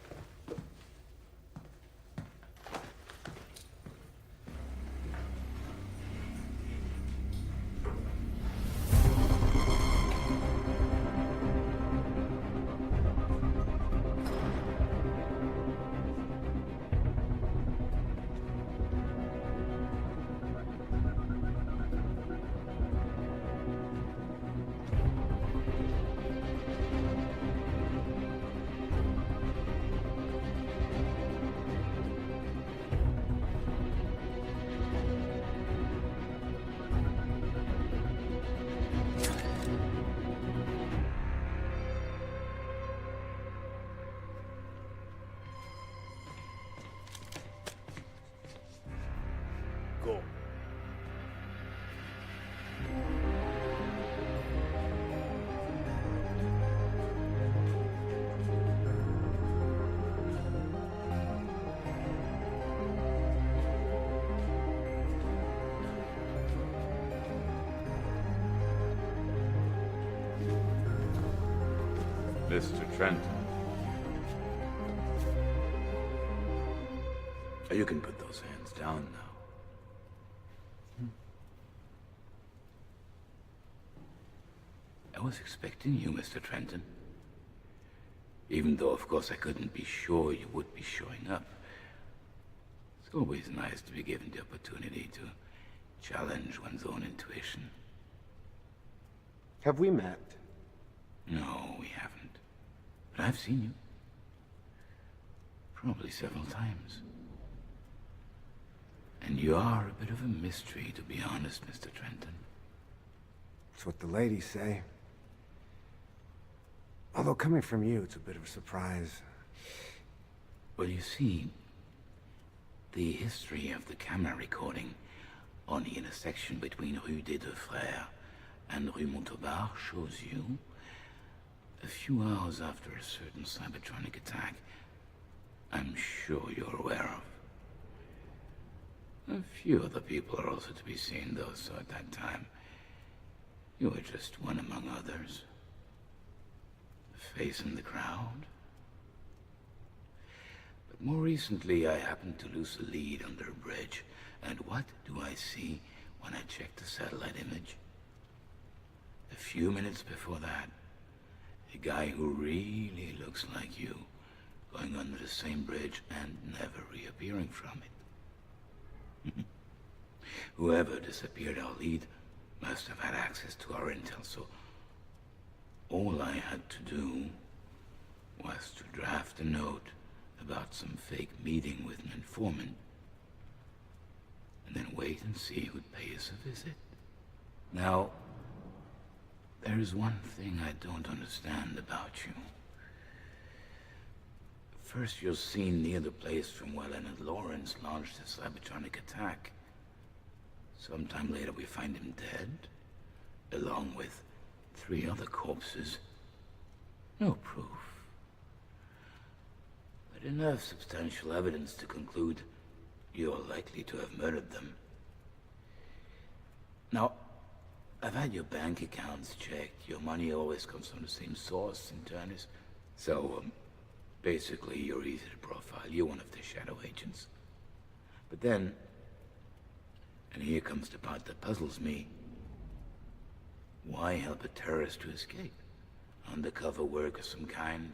Speaker 11: Mr. Trenton. You can put those hands down now. I was expecting you, Mr. Trenton. Even though, of course, I couldn't be sure you would be showing up. It's always nice to be given the opportunity to challenge one's own intuition.
Speaker 13: Have we met?
Speaker 11: No, we haven't. But I've seen you. Probably several times. And you are a bit of a mystery, to be honest, Mr. Trenton.
Speaker 13: That's what the ladies say. Although coming from you, it's a bit of a surprise.
Speaker 11: Well, you see, the history of the camera recording on the intersection between Rue des Deux Frères and Rue Montauban shows you, a few hours after a certain Cybertronic attack, I'm sure you're aware of. A few other people are also to be seen, though, so at that time, you were just one among others. A face in the crowd. But more recently, I happened to lose a lead under a bridge, and what do I see when I check the satellite image? A few minutes before that, a guy who really looks like you, going under the same bridge and never reappearing from it. Whoever disappeared our lead must have had access to our intel, so all I had to do was to draft a note about some fake meeting with an informant, and then wait and see who'd pay us a visit. Now, there's one thing I don't understand about you. First, you're seen near the place from where Leonard Lawrence launched his Cybertronic attack. Sometime later, we find him dead, along with 3 other corpses. No proof, but enough substantial evidence to conclude you're likely to have murdered them. Now, I've had your bank accounts checked. Your money always comes from the same source, Internis. So, basically, you're easy to profile. You're one of the shadow agents. But then, and here comes the part that puzzles me, why help a terrorist to escape? Undercover work of some kind?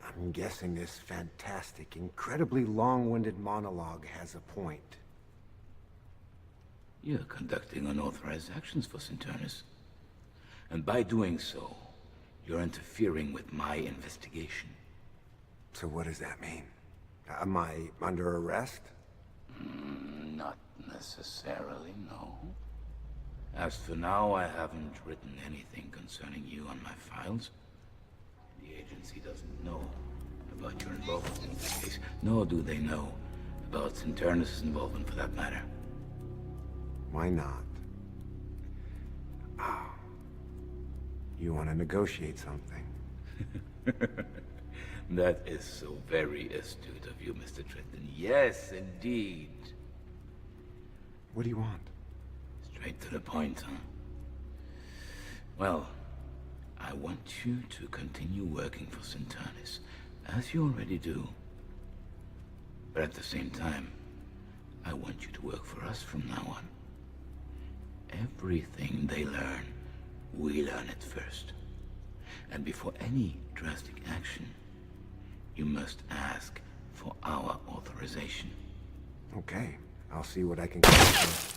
Speaker 13: I'm guessing this fantastic, incredibly long-winded monologue has a point.
Speaker 11: You're conducting unauthorized actions for Internis. And by doing so, you're interfering with my investigation.
Speaker 13: So what does that mean? Am I under arrest?
Speaker 11: Not necessarily, no. As for now, I haven't written anything concerning you on my files. The agency doesn't know about your involvement in this case, nor do they know about Internis' involvement for that matter.
Speaker 13: Why not? Oh. You want to negotiate something?
Speaker 11: That is so very astute of you, Mr. Trenton. Yes, indeed.
Speaker 13: What do you want?
Speaker 11: Straight to the point, huh? Well, I want you to continue working for Internis, as you already do. But at the same time, I want you to work for us from now on. Everything they learn, we learn it first. And before any drastic action, you must ask for our authorization.
Speaker 13: Okay, I'll see what I can get.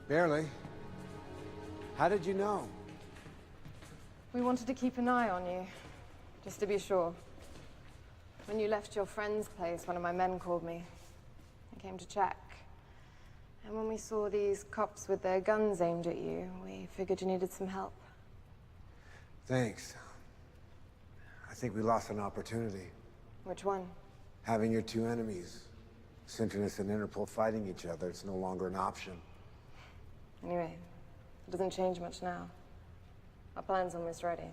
Speaker 13: Barely. How did you know?
Speaker 10: We wanted to keep an eye on you, just to be sure. When you left your friend's place, one of my men called me. I came to check. And when we saw these cops with their guns aimed at you, we figured you needed some help.
Speaker 13: Thanks. I think we lost an opportunity.
Speaker 10: Which one?
Speaker 13: Having your 2 enemies, Internis and Interpol, fighting each other, it's no longer an option.
Speaker 10: Anyway, it doesn't change much now.
Speaker 17: Our plan's almost ready.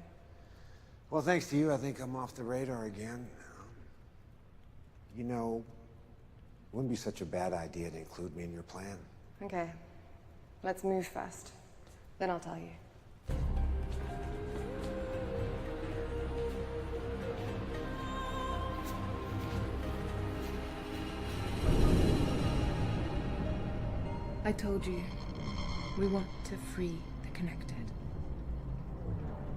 Speaker 13: Well, thanks to you, I think I'm off the radar again. You know, it wouldn't be such a bad idea to include me in your plan.
Speaker 17: Okay. Let's move first. Then I'll tell you.
Speaker 10: I told you, we want to free the connected.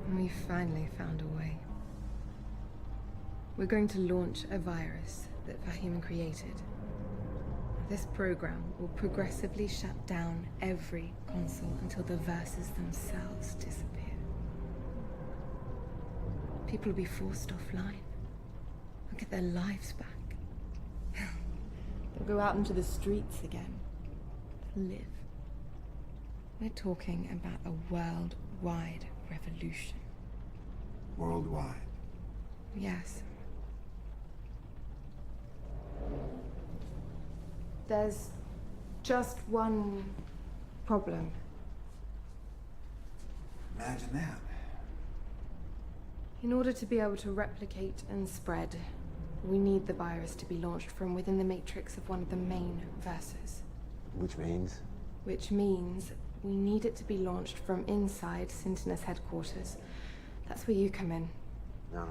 Speaker 10: And we finally found a way. We're going to launch a virus that Fahim created. This program will progressively shut down every console until the verses themselves disappear. People will be forced offline. They'll get their lives back. They'll go out into the streets again. Live. We're talking about a worldwide revolution.
Speaker 13: Worldwide?
Speaker 10: Yes. There's just one problem.
Speaker 13: Imagine that.
Speaker 10: In order to be able to replicate and spread, we need the virus to be launched from within the matrix of one of the main verses.
Speaker 13: Which means?
Speaker 10: Which means we need it to be launched from inside Sentinel's headquarters. That's where you come in.
Speaker 13: No.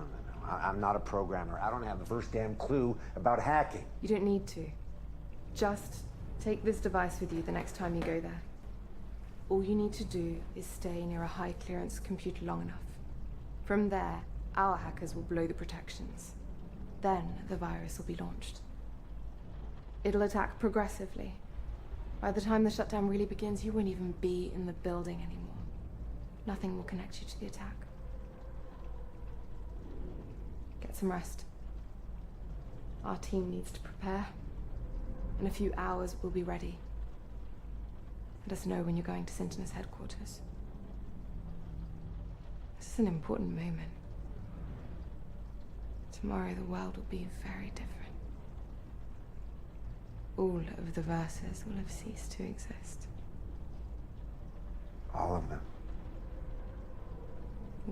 Speaker 13: I'm not a programmer. I don't have the first damn clue about hacking.
Speaker 10: You don't need to. Just take this device with you the next time you go there. All you need to do is stay near a high-clearance computer long enough. From there, our hackers will blow the protections. Then the virus will be launched. It'll attack progressively. By the time the shutdown really begins, you won't even be in the building anymore. Nothing will connect you to the attack. Get some rest. Our team needs to prepare. In a few hours, we'll be ready. Let us know when you're going to Sentinel's headquarters. This is an important moment. Tomorrow, the world will be very different. All of the verses will have ceased to exist.
Speaker 13: All of them?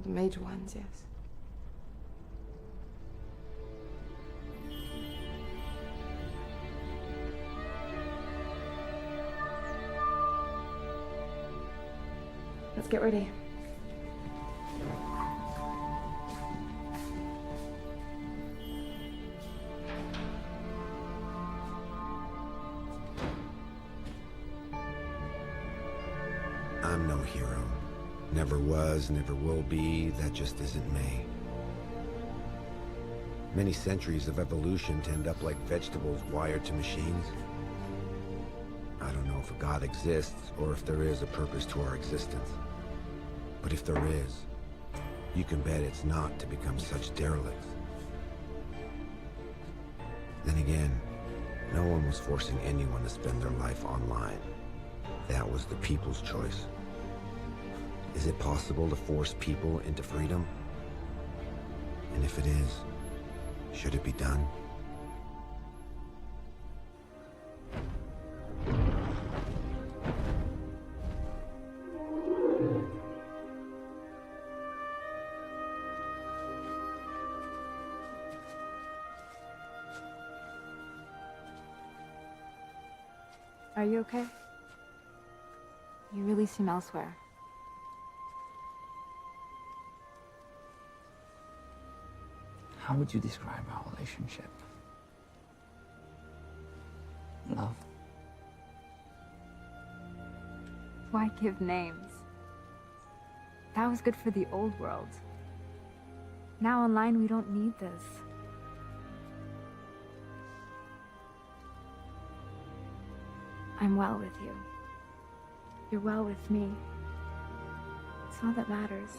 Speaker 10: The major ones, yes. Let's get ready.
Speaker 5: I'm no hero. Never was, never will be. That just isn't me. Many centuries of evolution to end up like vegetables wired to machines. I don't know if a God exists or if there is a purpose to our existence. But if there is, you can bet it's not to become such derelicts. Then again, no one was forcing anyone to spend their life online. That was the people's choice. Is it possible to force people into freedom? And if it is, should it be done?
Speaker 3: Are you okay? You really seem elsewhere.
Speaker 4: How would you describe our relationship? Love?
Speaker 3: Why give names? That was good for the old world. Now online, we don't need this. I'm well with you. You're well with me. It's all that matters.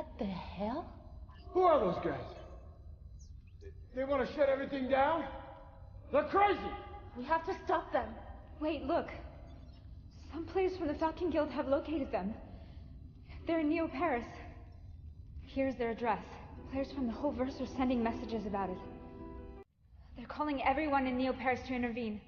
Speaker 18: What the hell?
Speaker 1: Who are those guys? They want to shut everything down? They're crazy!
Speaker 3: We have to stop them. Wait, look. Some players from the Falcon Guild have located them. They're in Neo-Paris. Here's their address. Players from the whole verse are sending messages about it. They're calling everyone in Neo-Paris to intervene.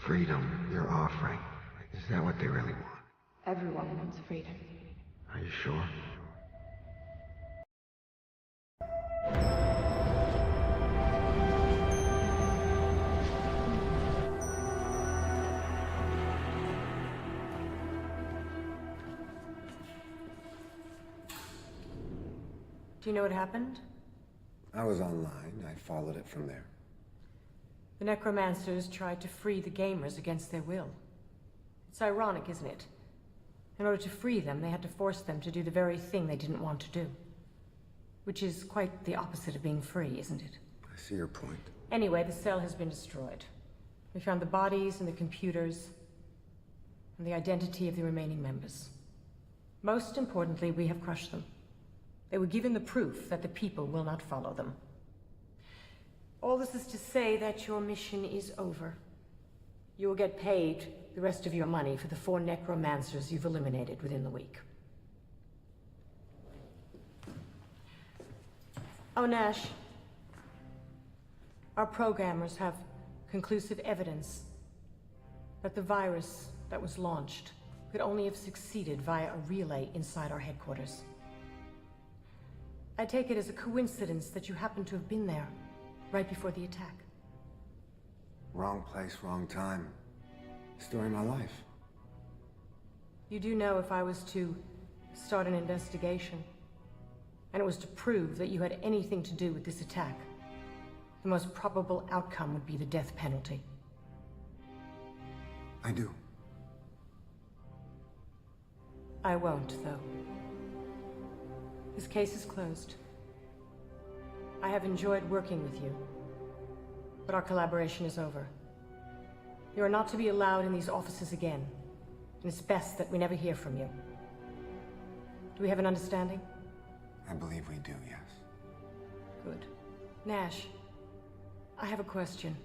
Speaker 5: Freedom you're offering. Is that what they really want?
Speaker 10: Everyone wants freedom.
Speaker 5: Are you sure?
Speaker 6: Do you know what happened?
Speaker 5: I was online. I followed it from there.
Speaker 6: The necromancers tried to free the gamers against their will. It's ironic, isn't it? In order to free them, they had to force them to do the very thing they didn't want to do. Which is quite the opposite of being free, isn't it?
Speaker 5: I see your point.
Speaker 6: Anyway, the cell has been destroyed. We found the bodies and the computers, and the identity of the remaining members. Most importantly, we have crushed them. They were given the proof that the people will not follow them. All this is to say that your mission is over. You will get paid the rest of your money for the 4 necromancers you've eliminated within the week. Oh, Nash. Our programmers have conclusive evidence that the virus that was launched could only have succeeded via a relay inside our headquarters. I take it as a coincidence that you happen to have been there right before the attack.
Speaker 5: Wrong place, wrong time. Story of my life.
Speaker 6: You do know if I was to start an investigation, and it was to prove that you had anything to do with this attack, the most probable outcome would be the death penalty.
Speaker 5: I do.
Speaker 6: I won't, though. This case is closed. I have enjoyed working with you, but our collaboration is over. You are not to be allowed in these offices again, and it's best that we never hear from you. Do we have an understanding?
Speaker 5: I believe we do, yes.
Speaker 6: Good. Nash, I have a question.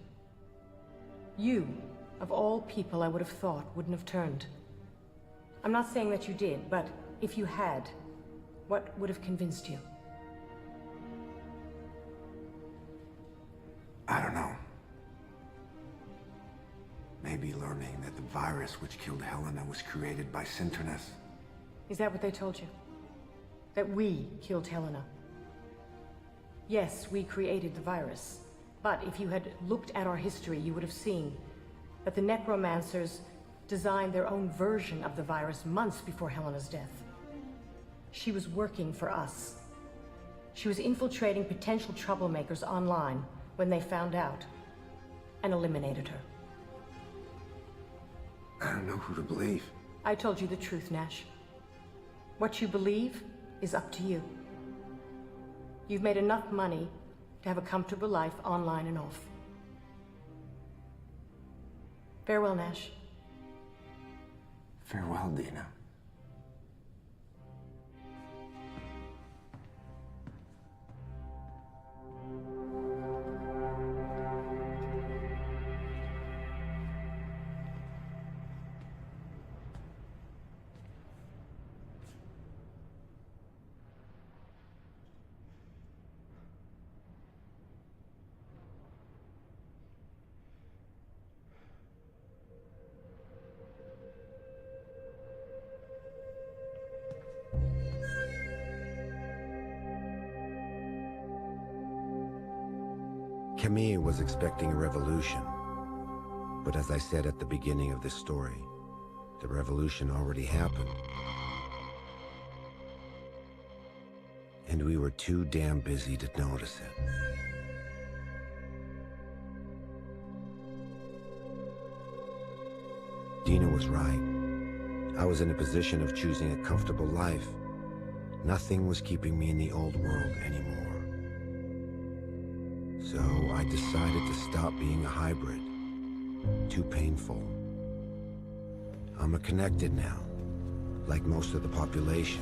Speaker 6: You, of all people I would have thought wouldn't have turned. I'm not saying that you did, but if you had, what would have convinced you?
Speaker 5: I don't know. Maybe learning that the virus which killed Helena was created by Synchronous.
Speaker 6: Is that what they told you? That we killed Helena? Yes, we created the virus. But if you had looked at our history, you would have seen that the necromancers designed their own version of the virus months before Helena's death. She was working for us. She was infiltrating potential troublemakers online when they found out and eliminated her.
Speaker 13: I don't know who to believe.
Speaker 6: I told you the truth, Nash. What you believe is up to you. You've made enough money to have a comfortable life online and off. Farewell, Nash.
Speaker 13: Farewell, Dina. Camille was expecting a revolution, but as I said at the beginning of this story, the revolution already happened. And we were too damn busy to notice it. Dina was right. I was in a position of choosing a comfortable life. Nothing was keeping me in the old world anymore. So I decided to stop being a hybrid. Too painful. I'm a connected now, like most of the population.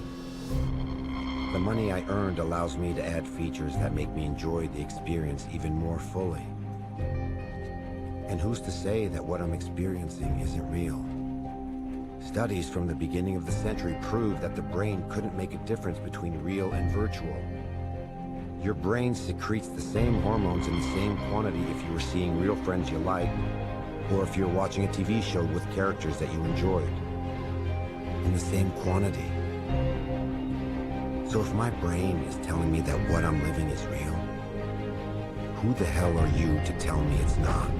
Speaker 13: The money I earned allows me to add features that make me enjoy the experience even more fully. And who's to say that what I'm experiencing isn't real? Studies from the beginning of the century prove that the brain couldn't make a difference between real and virtual. Your brain secretes the same hormones in the same quantity if you were seeing real friends you like, or if you're watching a TV show with characters that you enjoyed. In the same quantity. So if my brain is telling me that what I'm living is real, who the hell are you to tell me it's not?